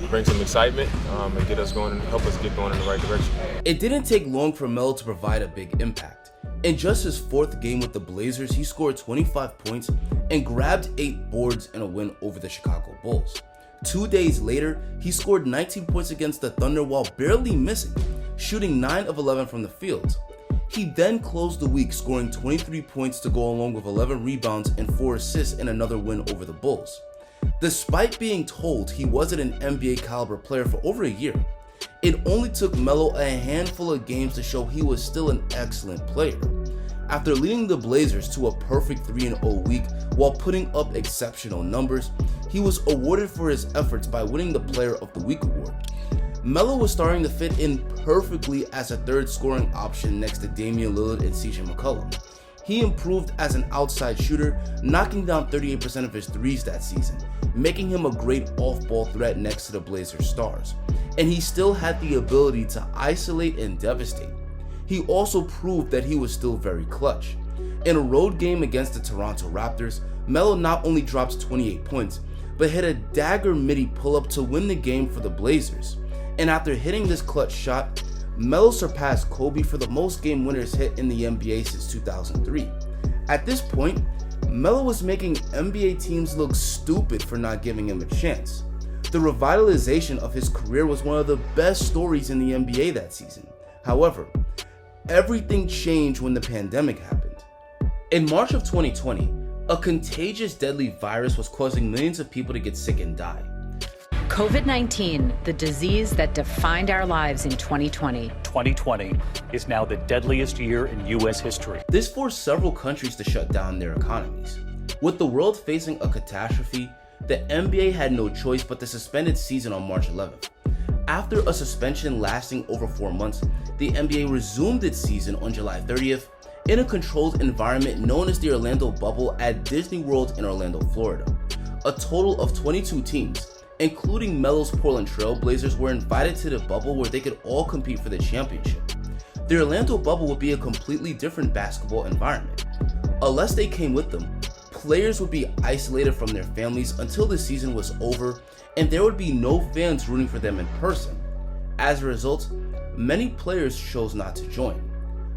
Speaker 13: bring some excitement and get us going and help us get going in the right direction.
Speaker 2: It didn't take long for Melo to provide a big impact. In just his 4th game with the Blazers, he scored 25 points and grabbed 8 boards in a win over the Chicago Bulls. 2 days later, he scored 19 points against the Thunder while barely missing, shooting 9 of 11 from the field. He then closed the week scoring 23 points to go along with 11 rebounds and 4 assists in another win over the Bulls. Despite being told he wasn't an NBA caliber player for over a year, it only took Melo a handful of games to show he was still an excellent player. After leading the Blazers to a perfect 3-0 week while putting up exceptional numbers, he was awarded for his efforts by winning the Player of the Week award. Melo was starting to fit in perfectly as a 3rd scoring option next to Damian Lillard and CJ McCollum. He improved as an outside shooter, knocking down 38% of his threes that season, making him a great off-ball threat next to the Blazers stars. And he still had the ability to isolate and devastate. He also proved that he was still very clutch. In a road game against the Toronto Raptors, Melo not only drops 28 points, but hit a dagger midi pull-up to win the game for the Blazers. And after hitting this clutch shot, Melo surpassed Kobe for the most game winners hit in the NBA since 2003. At this point, Melo was making NBA teams look stupid for not giving him a chance. The revitalization of his career was one of the best stories in the NBA that season. However, everything changed when the pandemic happened. In March of 2020, a contagious deadly virus was causing millions of people to get sick and die.
Speaker 14: COVID-19, the disease that defined our lives in 2020.
Speaker 15: 2020 is now the deadliest year in U.S. history.
Speaker 2: This forced several countries to shut down their economies. With the world facing a catastrophe, the NBA had no choice but to suspend its season on March 11th. After a suspension lasting over 4 months, the NBA resumed its season on July 30th in a controlled environment known as the Orlando Bubble at Disney World in Orlando, Florida. A total of 22 teams, including Melo's Portland Trail Blazers, were invited to the bubble where they could all compete for the championship. The Orlando Bubble would be a completely different basketball environment. Unless they came with them, players would be isolated from their families until the season was over, and there would be no fans rooting for them in person. As a result, many players chose not to join.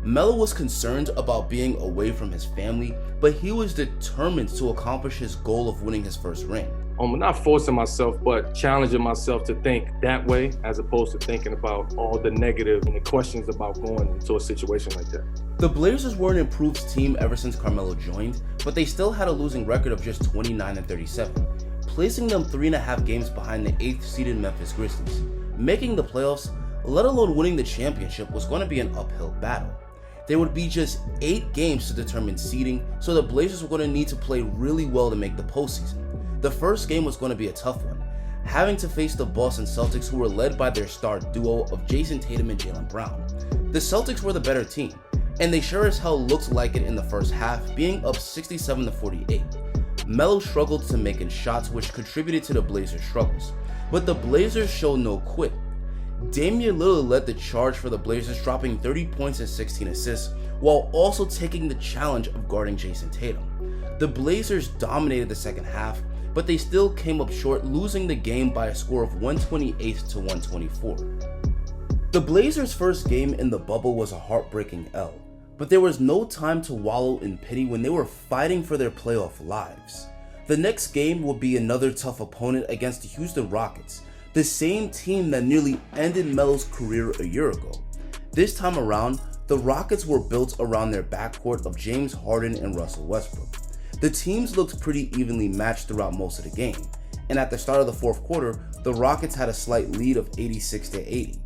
Speaker 2: Melo was concerned about being away from his family, but he was determined to accomplish his goal of winning his first ring.
Speaker 13: Not forcing myself, but challenging myself to think that way as opposed to thinking about all the negative and the questions about going into a situation like that.
Speaker 2: The Blazers were an improved team ever since Carmelo joined, but they still had a losing record of just 29-37, placing them 3.5 games behind the 8th seeded Memphis Grizzlies. Making the playoffs, let alone winning the championship, was going to be an uphill battle. There would be just 8 games to determine seeding, so the Blazers were going to need to play really well to make the postseason. The first game was going to be a tough one, having to face the Boston Celtics, who were led by their star duo of Jason Tatum and Jaylen Brown. The Celtics were the better team, and they sure as hell looked like it in the first half, being up 67-48. Melo struggled to making shots, which contributed to the Blazers' struggles, but the Blazers showed no quit. Damian Lillard led the charge for the Blazers, dropping 30 points and 16 assists, while also taking the challenge of guarding Jason Tatum. The Blazers dominated the second half, but they still came up short, losing the game by a score of 128-124. The Blazers' first game in the bubble was a heartbreaking L, but there was no time to wallow in pity when they were fighting for their playoff lives. The next game would be another tough opponent against the Houston Rockets, the same team that nearly ended Melo's career a year ago. This time around, the Rockets were built around their backcourt of James Harden and Russell Westbrook. The teams looked pretty evenly matched throughout most of the game, and at the start of the fourth quarter, the Rockets had a slight lead of 86-80.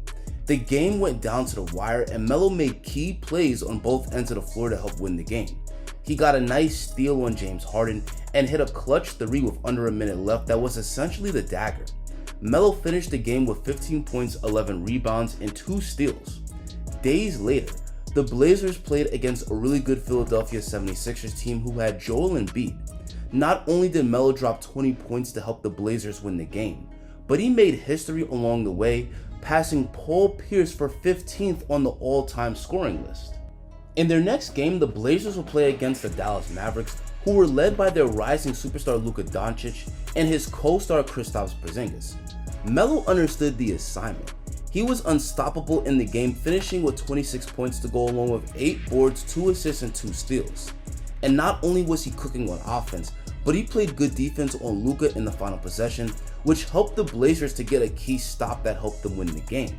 Speaker 2: The game went down to the wire, and Melo made key plays on both ends of the floor to help win the game. He got a nice steal on James Harden and hit a clutch 3 with under a minute left that was essentially the dagger. Melo finished the game with 15 points, 11 rebounds, and 2 steals. Days later, the Blazers played against a really good Philadelphia 76ers team who had Joel Embiid. Not only did Melo drop 20 points to help the Blazers win the game, but he made history along the way, passing Paul Pierce for 15th on the all-time scoring list. In their next game, the Blazers will play against the Dallas Mavericks, who were led by their rising superstar Luka Doncic and his co-star Kristaps Porzingis. Melo understood the assignment. He was unstoppable in the game, finishing with 26 points to go along with 8 boards, 2 assists, and 2 steals. And not only was he cooking on offense, but he played good defense on Luka in the final possession, which helped the Blazers to get a key stop that helped them win the game.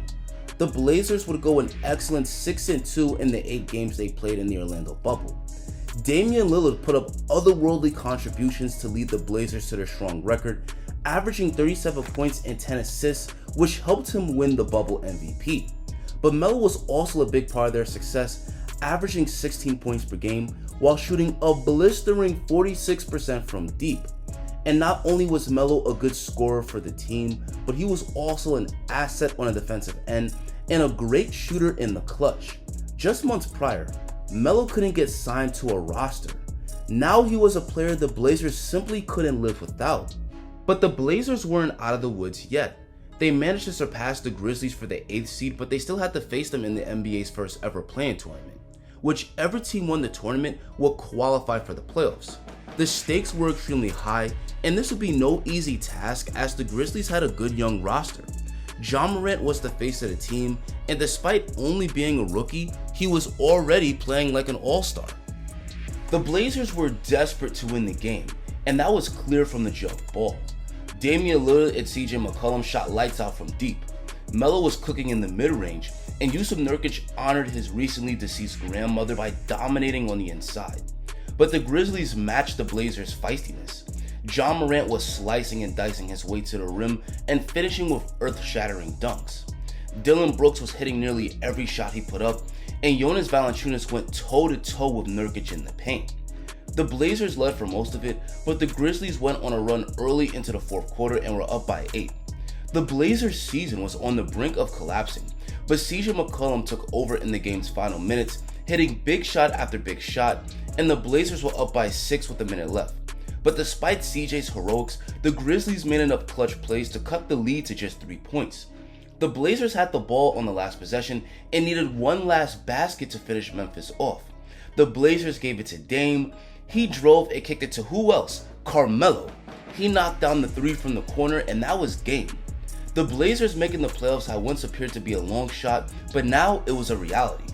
Speaker 2: The Blazers would go an excellent 6-2 in the 8 games they played in the Orlando bubble. Damian Lillard put up otherworldly contributions to lead the Blazers to their strong record, averaging 37 points and 10 assists, which helped him win the bubble MVP. But Melo was also a big part of their success, averaging 16 points per game while shooting a blistering 46% from deep. And not only was Melo a good scorer for the team, but he was also an asset on a defensive end and a great shooter in the clutch. Just months prior, Melo couldn't get signed to a roster. Now he was a player the Blazers simply couldn't live without. But the Blazers weren't out of the woods yet. They managed to surpass the Grizzlies for the 8th seed, but they still had to face them in the NBA's first ever play-in tournament. Whichever team won the tournament will qualify for the playoffs. The stakes were extremely high, and this would be no easy task as the Grizzlies had a good young roster. Ja Morant was the face of the team, and despite only being a rookie, he was already playing like an all-star. The Blazers were desperate to win the game, and that was clear from the jump ball. Damian Lillard and CJ McCollum shot lights out from deep. Melo was cooking in the mid-range, and Yusuf Nurkic honored his recently deceased grandmother by dominating on the inside. But the Grizzlies matched the Blazers' feistiness. Ja Morant was slicing and dicing his way to the rim and finishing with earth-shattering dunks. Dillon Brooks was hitting nearly every shot he put up, and Jonas Valanciunas went toe-to-toe with Nurkic in the paint. The Blazers led for most of it, but the Grizzlies went on a run early into the fourth quarter and were up by 8. The Blazers' season was on the brink of collapsing, but CJ McCollum took over in the game's final minutes, hitting big shot after big shot, and the Blazers were up by 6 with a minute left. But despite CJ's heroics, the Grizzlies made enough clutch plays to cut the lead to just 3 points. The Blazers had the ball on the last possession and needed one last basket to finish Memphis off. The Blazers gave it to Dame. He drove and kicked it to who else? Carmelo. He knocked down the 3 from the corner, and that was game. The Blazers making the playoffs had once appeared to be a long shot, but now it was a reality.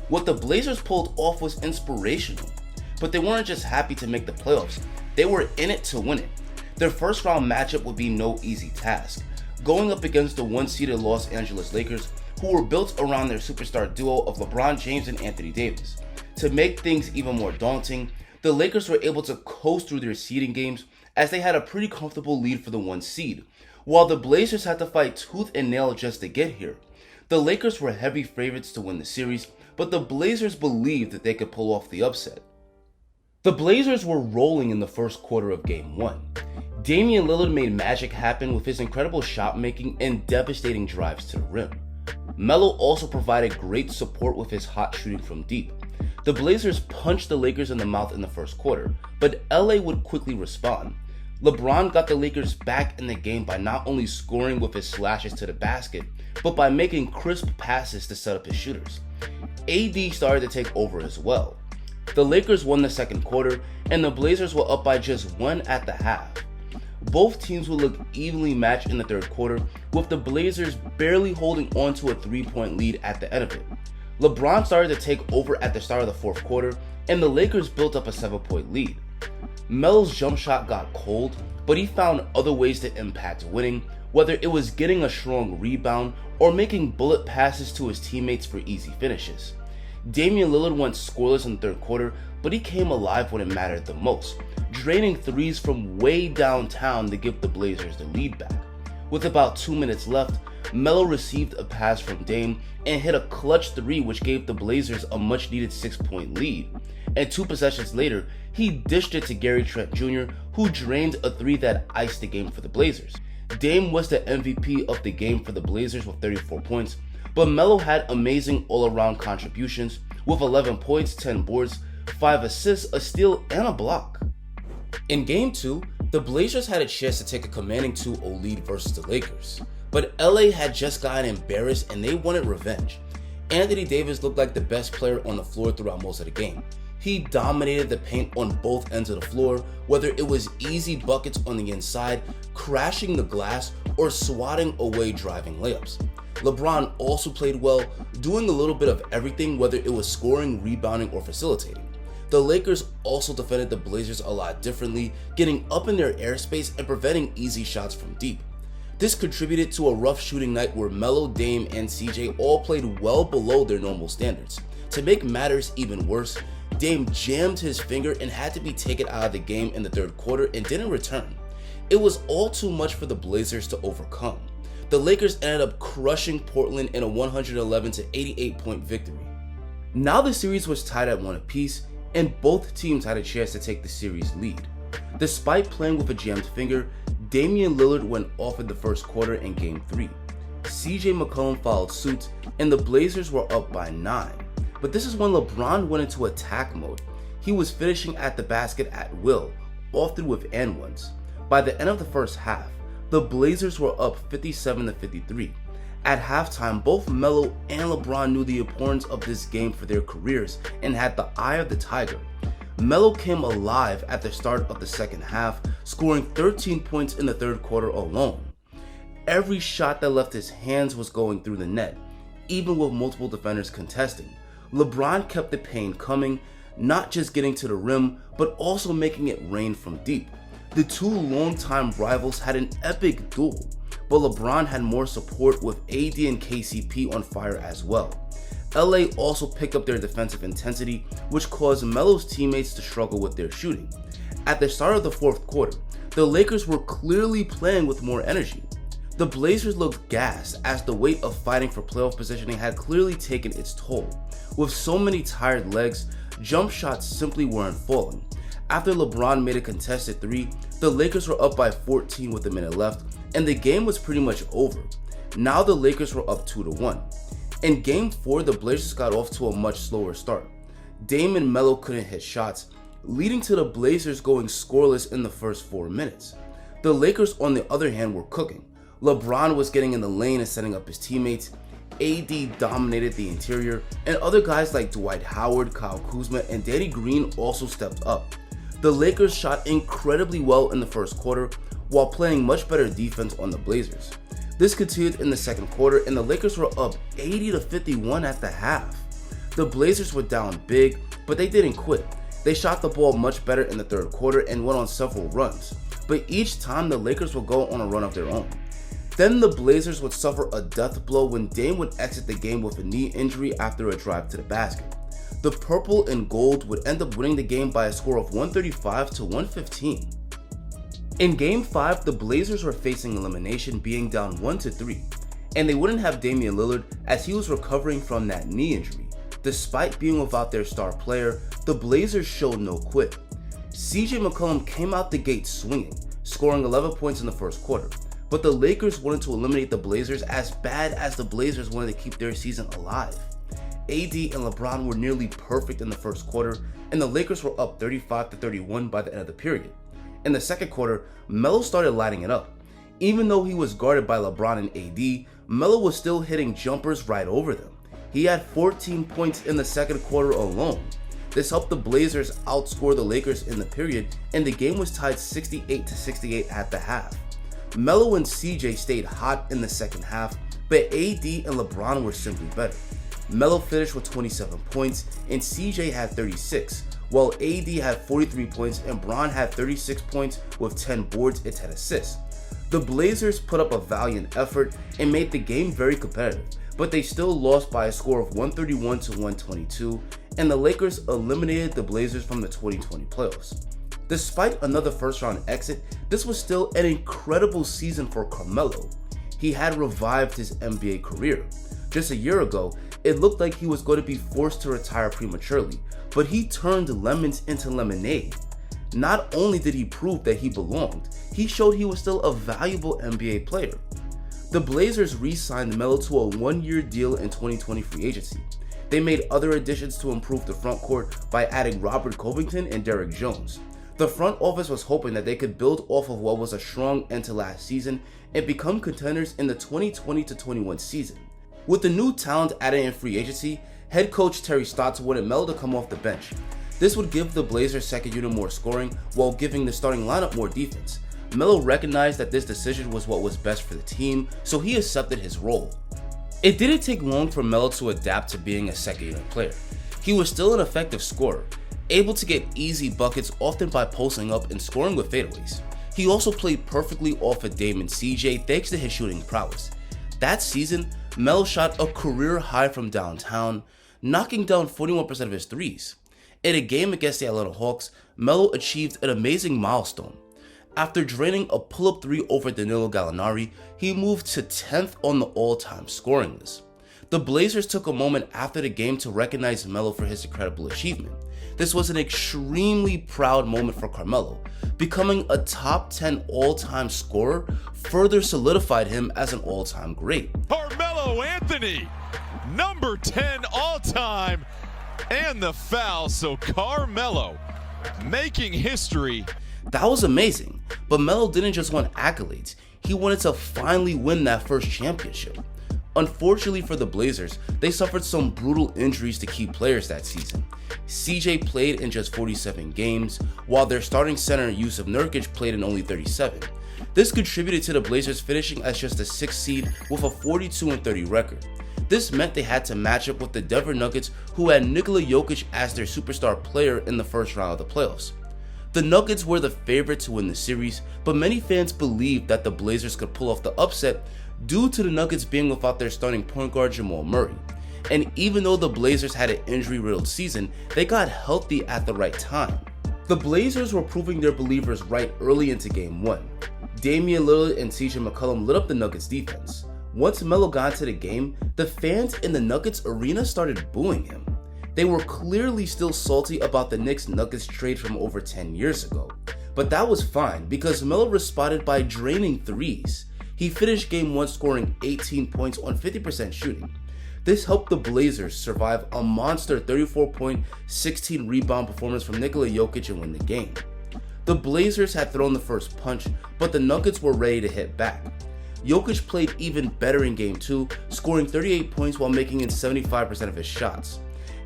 Speaker 2: What the Blazers pulled off was inspirational, but they weren't just happy to make the playoffs, they were in it to win it. Their first round matchup would be no easy task, going up against the 1-seeded Los Angeles Lakers, who were built around their superstar duo of LeBron James and Anthony Davis. To make things even more daunting, the Lakers were able to coast through their seeding games as they had a pretty comfortable lead for the 1 seed, while the Blazers had to fight tooth and nail just to get here. The Lakers were heavy favorites to win the series, but the Blazers believed that they could pull off the upset. The Blazers were rolling in the first quarter of Game 1. Damian Lillard made magic happen with his incredible shot making and devastating drives to the rim. Melo also provided great support with his hot shooting from deep. The Blazers punched the Lakers in the mouth in the first quarter, but LA would quickly respond. LeBron got the Lakers back in the game by not only scoring with his slashes to the basket, but by making crisp passes to set up his shooters. AD started to take over as well. The Lakers won the second quarter, and the Blazers were up by just 1 at the half. Both teams would look evenly matched in the third quarter, with the Blazers barely holding on to a 3-point lead at the end of it. LeBron started to take over at the start of the fourth quarter, and the Lakers built up a 7-point lead. Melo's jump shot got cold, but he found other ways to impact winning, whether it was getting a strong rebound or making bullet passes to his teammates for easy finishes. Damian Lillard went scoreless in the third quarter, but he came alive when it mattered the most, draining threes from way downtown to give the Blazers the lead back. With about 2 minutes left, Melo received a pass from Dame and hit a clutch 3 which gave the Blazers a much needed 6-point lead. And 2 possessions later, he dished it to Gary Trent Jr., who drained a 3 that iced the game for the Blazers. Dame was the MVP of the game for the Blazers with 34 points, but Melo had amazing all-around contributions with 11 points, 10 boards, 5 assists, a steal, and a block. In Game 2, the Blazers had a chance to take a commanding 2-0 lead versus the Lakers, but LA had just gotten embarrassed and they wanted revenge. Anthony Davis looked like the best player on the floor throughout most of the game. He dominated the paint on both ends of the floor, whether it was easy buckets on the inside, crashing the glass, or swatting away driving layups. LeBron also played well, doing a little bit of everything, whether it was scoring, rebounding, or facilitating. The Lakers also defended the Blazers a lot differently, getting up in their airspace and preventing easy shots from deep. This contributed to a rough shooting night where Melo, Dame, and CJ all played well below their normal standards. To make matters even worse, Dame jammed his finger and had to be taken out of the game in the third quarter and didn't return. It was all too much for the Blazers to overcome. The Lakers ended up crushing Portland in a 111-88 point victory. Now the series was tied at 1 apiece, and both teams had a chance to take the series lead. Despite playing with a jammed finger, Damian Lillard went off in the first quarter in Game 3. CJ McCollum followed suit, and the Blazers were up by 9. But this is when LeBron went into attack mode. He was finishing at the basket at will, often with and-ones. By the end of the first half, the Blazers were up 57-53. At halftime, both Melo and LeBron knew the importance of this game for their careers and had the eye of the tiger. Melo came alive at the start of the second half, scoring 13 points in the third quarter alone. Every shot that left his hands was going through the net, even with multiple defenders contesting. LeBron kept the pain coming, not just getting to the rim, but also making it rain from deep. The two longtime rivals had an epic duel, but LeBron had more support with AD and KCP on fire as well. LA also picked up their defensive intensity, which caused Melo's teammates to struggle with their shooting. At the start of the fourth quarter, the Lakers were clearly playing with more energy. The Blazers looked gassed as the weight of fighting for playoff positioning had clearly taken its toll. With so many tired legs, jump shots simply weren't falling. After LeBron made a contested 3, the Lakers were up by 14 with a minute left, and the game was pretty much over. Now the Lakers were up 2-1. In Game 4, the Blazers got off to a much slower start. Dame and Melo couldn't hit shots, leading to the Blazers going scoreless in the first 4 minutes. The Lakers, on the other hand, were cooking. LeBron was getting in the lane and setting up his teammates. AD dominated the interior, and other guys like Dwight Howard, Kyle Kuzma, and Danny Green also stepped up. The Lakers shot incredibly well in the first quarter, while playing much better defense on the Blazers. This continued in the second quarter, and the Lakers were up 80-51 at the half. The Blazers were down big, but they didn't quit. They shot the ball much better in the third quarter and went on several runs, but each time the Lakers would go on a run of their own. Then the Blazers would suffer a death blow when Dame would exit the game with a knee injury after a drive to the basket. The purple and gold would end up winning the game by a score of 135-115. In Game 5, the Blazers were facing elimination, being down 1-3, and they wouldn't have Damian Lillard as he was recovering from that knee injury. Despite being without their star player, the Blazers showed no quit. CJ McCollum came out the gate swinging, scoring 11 points in the first quarter, but the Lakers wanted to eliminate the Blazers as bad as the Blazers wanted to keep their season alive. AD and LeBron were nearly perfect in the first quarter, and the Lakers were up 35-31 by the end of the period. In the second quarter, Melo started lighting it up. Even though he was guarded by LeBron and AD, Melo was still hitting jumpers right over them. He had 14 points in the second quarter alone. This helped the Blazers outscore the Lakers in the period, and the game was tied 68-68 at the half. Melo and CJ stayed hot in the second half, but AD and LeBron were simply better. Melo finished with 27 points, and CJ had 36, while AD had 43 points and Bron had 36 points with 10 boards and 10 assists. The Blazers put up a valiant effort and made the game very competitive, but they still lost by a score of 131-122, and the Lakers eliminated the Blazers from the 2020 playoffs. Despite another first-round exit, this was still an incredible season for Carmelo. He had revived his NBA career. Just a year ago, it looked like he was going to be forced to retire prematurely, but he turned lemons into lemonade. Not only did he prove that he belonged, he showed he was still a valuable NBA player. The Blazers re-signed Melo to a 1-year deal in 2020 free agency. They made other additions to improve the front court by adding Robert Covington and Derrick Jones. The front office was hoping that they could build off of what was a strong end to last season and become contenders in the 2020-21 season. With the new talent added in free agency, head coach Terry Stotts wanted Melo to come off the bench. This would give the Blazers' second unit more scoring while giving the starting lineup more defense. Melo recognized that this decision was what was best for the team, so he accepted his role. It didn't take long for Melo to adapt to being a second unit player. He was still an effective scorer, able to get easy buckets often by posting up and scoring with fadeaways. He also played perfectly off of Dame and CJ thanks to his shooting prowess. That season, Melo shot a career high from downtown, knocking down 41% of his threes. In a game against the Atlanta Hawks, Melo achieved an amazing milestone. After draining a pull-up three over Danilo Gallinari, he moved to 10th on the all-time scoring list. The Blazers took a moment after the game to recognize Melo for his incredible achievement. This was an extremely proud moment for Carmelo. Becoming a top 10 all-time scorer further solidified him as an all-time great.
Speaker 4: Carmelo Anthony, number 10 all-time, and the foul, so Carmelo making history.
Speaker 2: That was amazing, but Melo didn't just want accolades, he wanted to finally win that first championship. Unfortunately for the Blazers, they suffered some brutal injuries to key players that season. CJ played in just 47 games, while their starting center Yusuf Nurkic played in only 37. This contributed to the Blazers finishing as just a 6th seed with a 42-30 record. This meant they had to match up with the Denver Nuggets, who had Nikola Jokic as their superstar player in the first round of the playoffs. The Nuggets were the favorite to win the series, but many fans believed that the Blazers could pull off the upset due to the Nuggets being without their starting point guard Jamal Murray. And even though the Blazers had an injury-riddled season, they got healthy at the right time. The Blazers were proving their believers right early into Game 1. Damian Lillard and CJ McCollum lit up the Nuggets defense. Once Melo got into the game, the fans in the Nuggets arena started booing him. They were clearly still salty about the Knicks-Nuggets trade from over 10 years ago. But that was fine because Melo responded by draining threes. He finished Game 1 scoring 18 points on 50% shooting. This helped the Blazers survive a monster 34-point, 16-rebound performance from Nikola Jokic and win the game. The Blazers had thrown the first punch, but the Nuggets were ready to hit back. Jokic played even better in Game 2, scoring 38 points while making in 75% of his shots.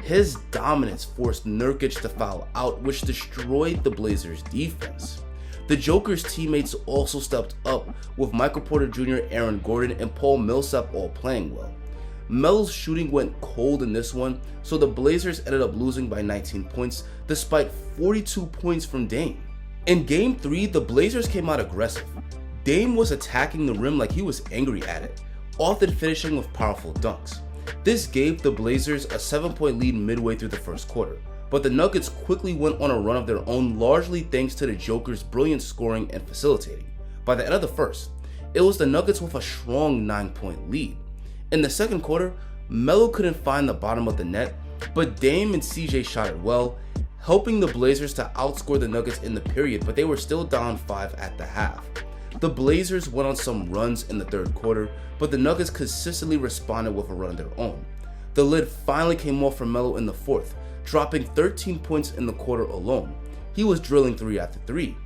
Speaker 2: His dominance forced Nurkic to foul out, which destroyed the Blazers' defense. The Joker's teammates also stepped up, with Michael Porter Jr., Aaron Gordon, and Paul Millsap all playing well. Melo's shooting went cold in this one, so the Blazers ended up losing by 19 points, despite 42 points from Dame. In Game 3, the Blazers came out aggressive. Dame was attacking the rim like he was angry at it, often finishing with powerful dunks. This gave the Blazers a 7-point lead midway through the first quarter, but the Nuggets quickly went on a run of their own, largely thanks to the Joker's brilliant scoring and facilitating. By the end of the first, it was the Nuggets with a strong 9-point lead. In the second quarter, Melo couldn't find the bottom of the net, but Dame and CJ shot it well, helping the Blazers to outscore the Nuggets in the period, but they were still down 5 at the half. The Blazers went on some runs in the third quarter, but the Nuggets consistently responded with a run of their own. The lid finally came off for Melo in the fourth, dropping 13 points in the quarter alone. He was drilling 3 after 3.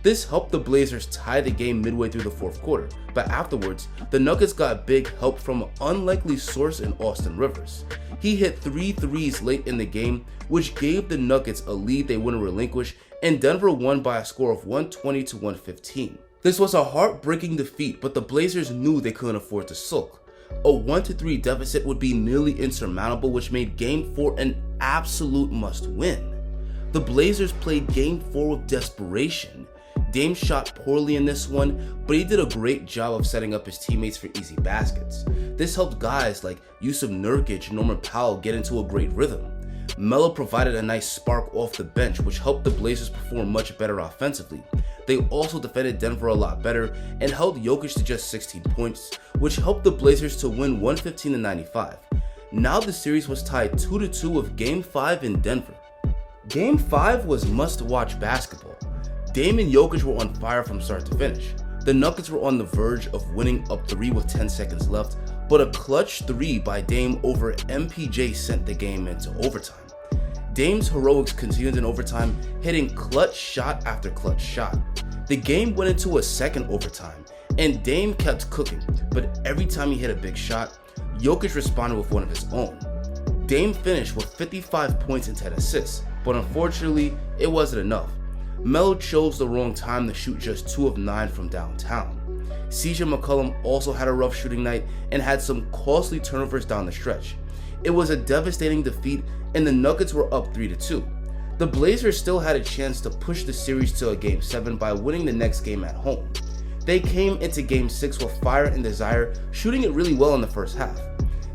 Speaker 2: This helped the Blazers tie the game midway through the fourth quarter, but afterwards, the Nuggets got big help from an unlikely source in Austin Rivers. He hit 3 threes late in the game, which gave the Nuggets a lead they wouldn't relinquish, and Denver won by a score of 120-115. This was a heartbreaking defeat, but the Blazers knew they couldn't afford to sulk. A 1-3 deficit would be nearly insurmountable, which made Game 4 an absolute must-win. The Blazers played Game 4 with desperation. Dame shot poorly in this one, but he did a great job of setting up his teammates for easy baskets. This helped guys like Yusuf Nurkic and Norman Powell get into a great rhythm. Melo provided a nice spark off the bench, which helped the Blazers perform much better offensively. They also defended Denver a lot better and held Jokic to just 16 points, which helped the Blazers to win 115-95. Now the series was tied 2-2 with Game 5 in Denver. Game 5 was must-watch basketball. Dame and Jokic were on fire from start to finish. The Nuggets were on the verge of winning up 3 with 10 seconds left, but a clutch 3 by Dame over MPJ sent the game into overtime. Dame's heroics continued in overtime, hitting clutch shot after clutch shot. The game went into a second overtime, and Dame kept cooking, but every time he hit a big shot, Jokic responded with one of his own. Dame finished with 55 points and 10 assists, but unfortunately, it wasn't enough. Melo chose the wrong time to shoot just 2 of 9 from downtown. CJ McCollum also had a rough shooting night and had some costly turnovers down the stretch. It was a devastating defeat and the Nuggets were up 3-2. The Blazers still had a chance to push the series to a Game 7 by winning the next game at home. They came into Game 6 with fire and desire, shooting it really well in the first half.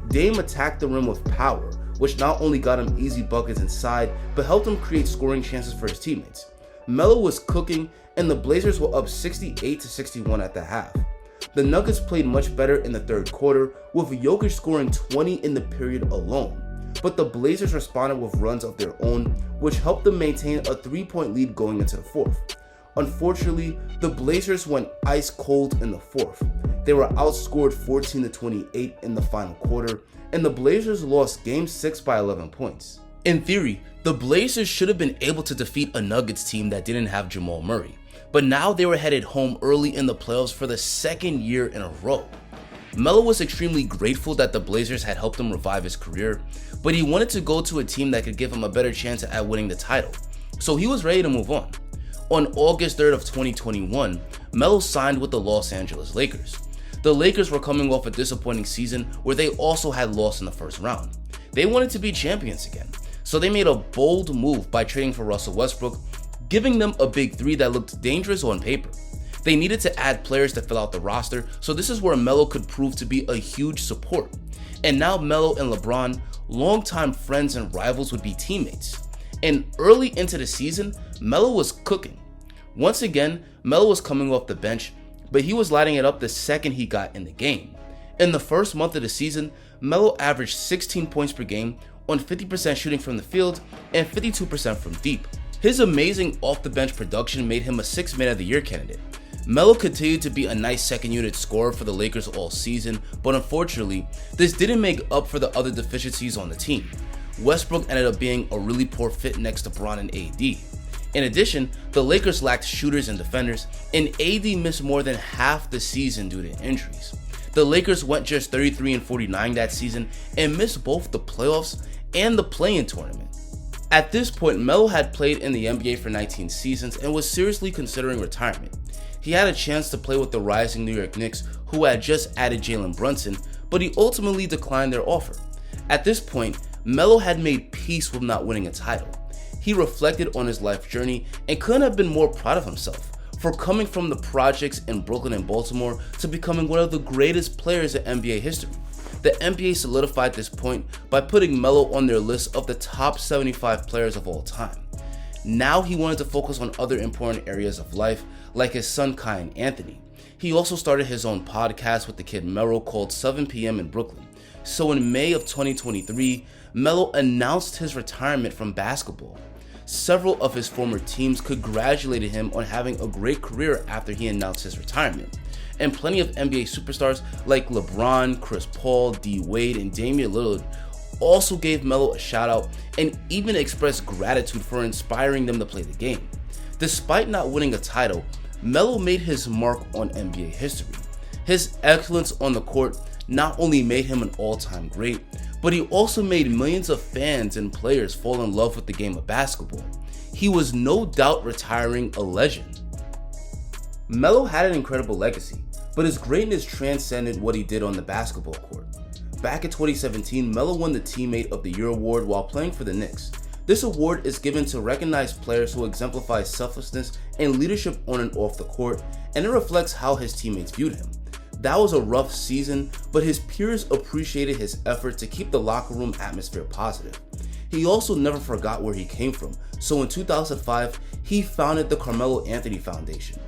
Speaker 2: Dame attacked the rim with power, which not only got him easy buckets inside, but helped him create scoring chances for his teammates. Melo was cooking, and the Blazers were up 68-61 at the half. The Nuggets played much better in the third quarter, with Jokic scoring 20 in the period alone. But the Blazers responded with runs of their own, which helped them maintain a 3-point lead going into the fourth. Unfortunately, the Blazers went ice cold in the fourth. They were outscored 14-28 in the final quarter, and the Blazers lost Game 6 by 11 points. In theory, the Blazers should have been able to defeat a Nuggets team that didn't have Jamal Murray, but now they were headed home early in the playoffs for the second year in a row. Melo was extremely grateful that the Blazers had helped him revive his career, but he wanted to go to a team that could give him a better chance at winning the title, so he was ready to move on. On August 3rd of 2021, Melo signed with the Los Angeles Lakers. The Lakers were coming off a disappointing season where they also had lost in the first round. They wanted to be champions again, so they made a bold move by trading for Russell Westbrook, giving them a big three that looked dangerous on paper. They needed to add players to fill out the roster, so this is where Melo could prove to be a huge support. And now Melo and LeBron, longtime friends and rivals, would be teammates. And early into the season, Melo was cooking. Once again, Melo was coming off the bench, but he was lighting it up the second he got in the game. In the first month of the season, Melo averaged 16 points per game on 50% shooting from the field and 52% from deep. His amazing off-the-bench production made him a 6th Man of the Year candidate. Melo continued to be a nice second-unit scorer for the Lakers all season, but unfortunately, this didn't make up for the other deficiencies on the team. Westbrook ended up being a really poor fit next to Bron and AD. In addition, the Lakers lacked shooters and defenders, and AD missed more than half the season due to injuries. The Lakers went just 33-49 that season and missed both the playoffs and the play-in tournament. At this point, Melo had played in the NBA for 19 seasons and was seriously considering retirement. He had a chance to play with the rising New York Knicks, who had just added Jalen Brunson, but he ultimately declined their offer. At this point, Melo had made peace with not winning a title. He reflected on his life journey and couldn't have been more proud of himself for coming from the projects in Brooklyn and Baltimore to becoming one of the greatest players in NBA history. The NBA solidified this point by putting Melo on their list of the top 75 players of all time. Now he wanted to focus on other important areas of life, like his son Kai and Anthony. He also started his own podcast with the kid Melo called 7 PM in Brooklyn. So in May of 2023, Melo announced his retirement from basketball. Several of his former teams congratulated him on having a great career after he announced his retirement. And plenty of NBA superstars like LeBron, Chris Paul, D. Wade, and Damian Lillard also gave Melo a shout out and even expressed gratitude for inspiring them to play the game. Despite not winning a title, Melo made his mark on NBA history. His excellence on the court not only made him an all-time great, but he also made millions of fans and players fall in love with the game of basketball. He was no doubt retiring a legend. Melo had an incredible legacy, but his greatness transcended what he did on the basketball court. Back in 2017, Melo won the Teammate of the Year award while playing for the Knicks. This award is given to recognize players who exemplify selflessness and leadership on and off the court, and it reflects how his teammates viewed him. That was a rough season, but his peers appreciated his effort to keep the locker room atmosphere positive. He also never forgot where he came from, so in 2005, he founded the Carmelo Anthony Foundation,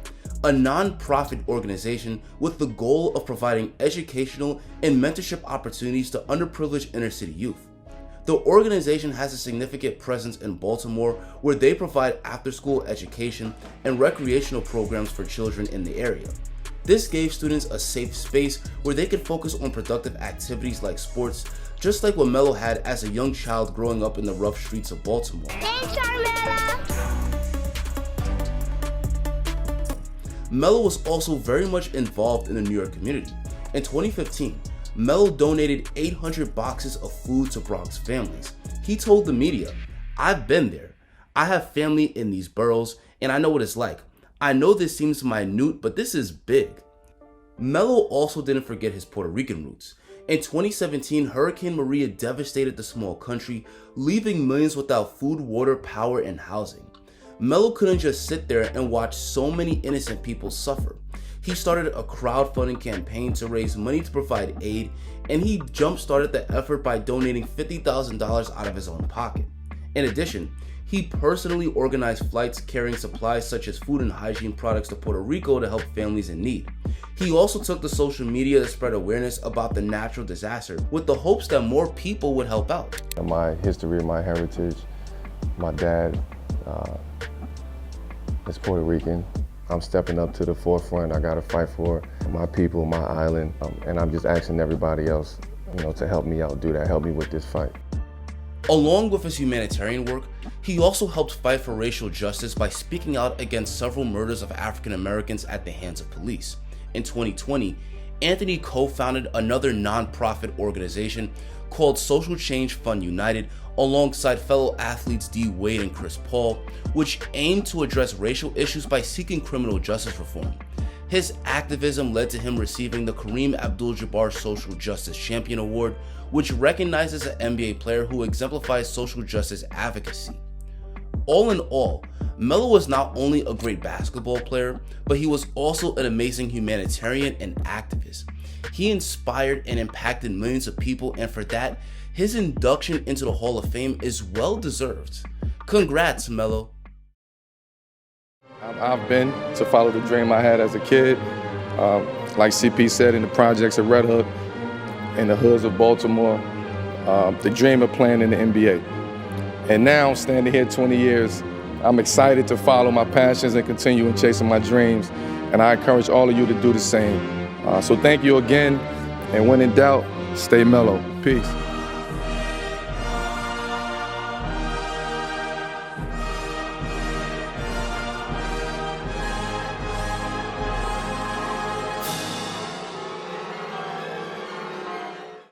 Speaker 2: a non-profit organization with the goal of providing educational and mentorship opportunities to underprivileged inner-city youth. The organization has a significant presence in Baltimore, where they provide after-school education and recreational programs for children in the area. This gave students a safe space where they could focus on productive activities like sports, just like what Melo had as a young child growing up in the rough streets of Baltimore.
Speaker 16: Thanks, Carmelo!
Speaker 2: Melo was also very much involved in the New York community. In 2015, Melo donated 800 boxes of food to Bronx families. He told the media, "I've been there. I have family in these boroughs, and I know what it's like. I know this seems minute, but this is big." Melo also didn't forget his Puerto Rican roots. In 2017, Hurricane Maria devastated the small country, leaving millions without food, water, power, and housing. Melo couldn't just sit there and watch so many innocent people suffer. He started a crowdfunding campaign to raise money to provide aid, and he jump-started the effort by donating $50,000 out of his own pocket. In addition, he personally organized flights carrying supplies such as food and hygiene products to Puerto Rico to help families in need. He also took to social media to spread awareness about the natural disaster with the hopes that more people would help out.
Speaker 5: My history, my heritage, my dad is Puerto Rican. I'm stepping up to the forefront. I gotta fight for my people, my island, and I'm just asking everybody else, to help me out, do that, help me with this fight.
Speaker 2: Along with his humanitarian work, he also helped fight for racial justice by speaking out against several murders of African Americans at the hands of police. In 2020, Anthony co-founded another non-profit organization called Social Change Fund United alongside fellow athletes D. Wade and Chris Paul, which aimed to address racial issues by seeking criminal justice reform. His activism led to him receiving the Kareem Abdul-Jabbar Social Justice Champion Award, which recognizes an NBA player who exemplifies social justice advocacy. All in all, Melo was not only a great basketball player, but he was also an amazing humanitarian and activist. He inspired and impacted millions of people, and for that, his induction into the Hall of Fame is well deserved. Congrats, Melo.
Speaker 13: I've been to follow the dream I had as a kid. Like CP said, in the projects of Red Hook, in the hoods of Baltimore, the dream of playing in the NBA. And now, standing here 20 years, I'm excited to follow my passions and continue in chasing my dreams. And I encourage all of you to do the same. So thank you again. And when in doubt, stay mellow. Peace.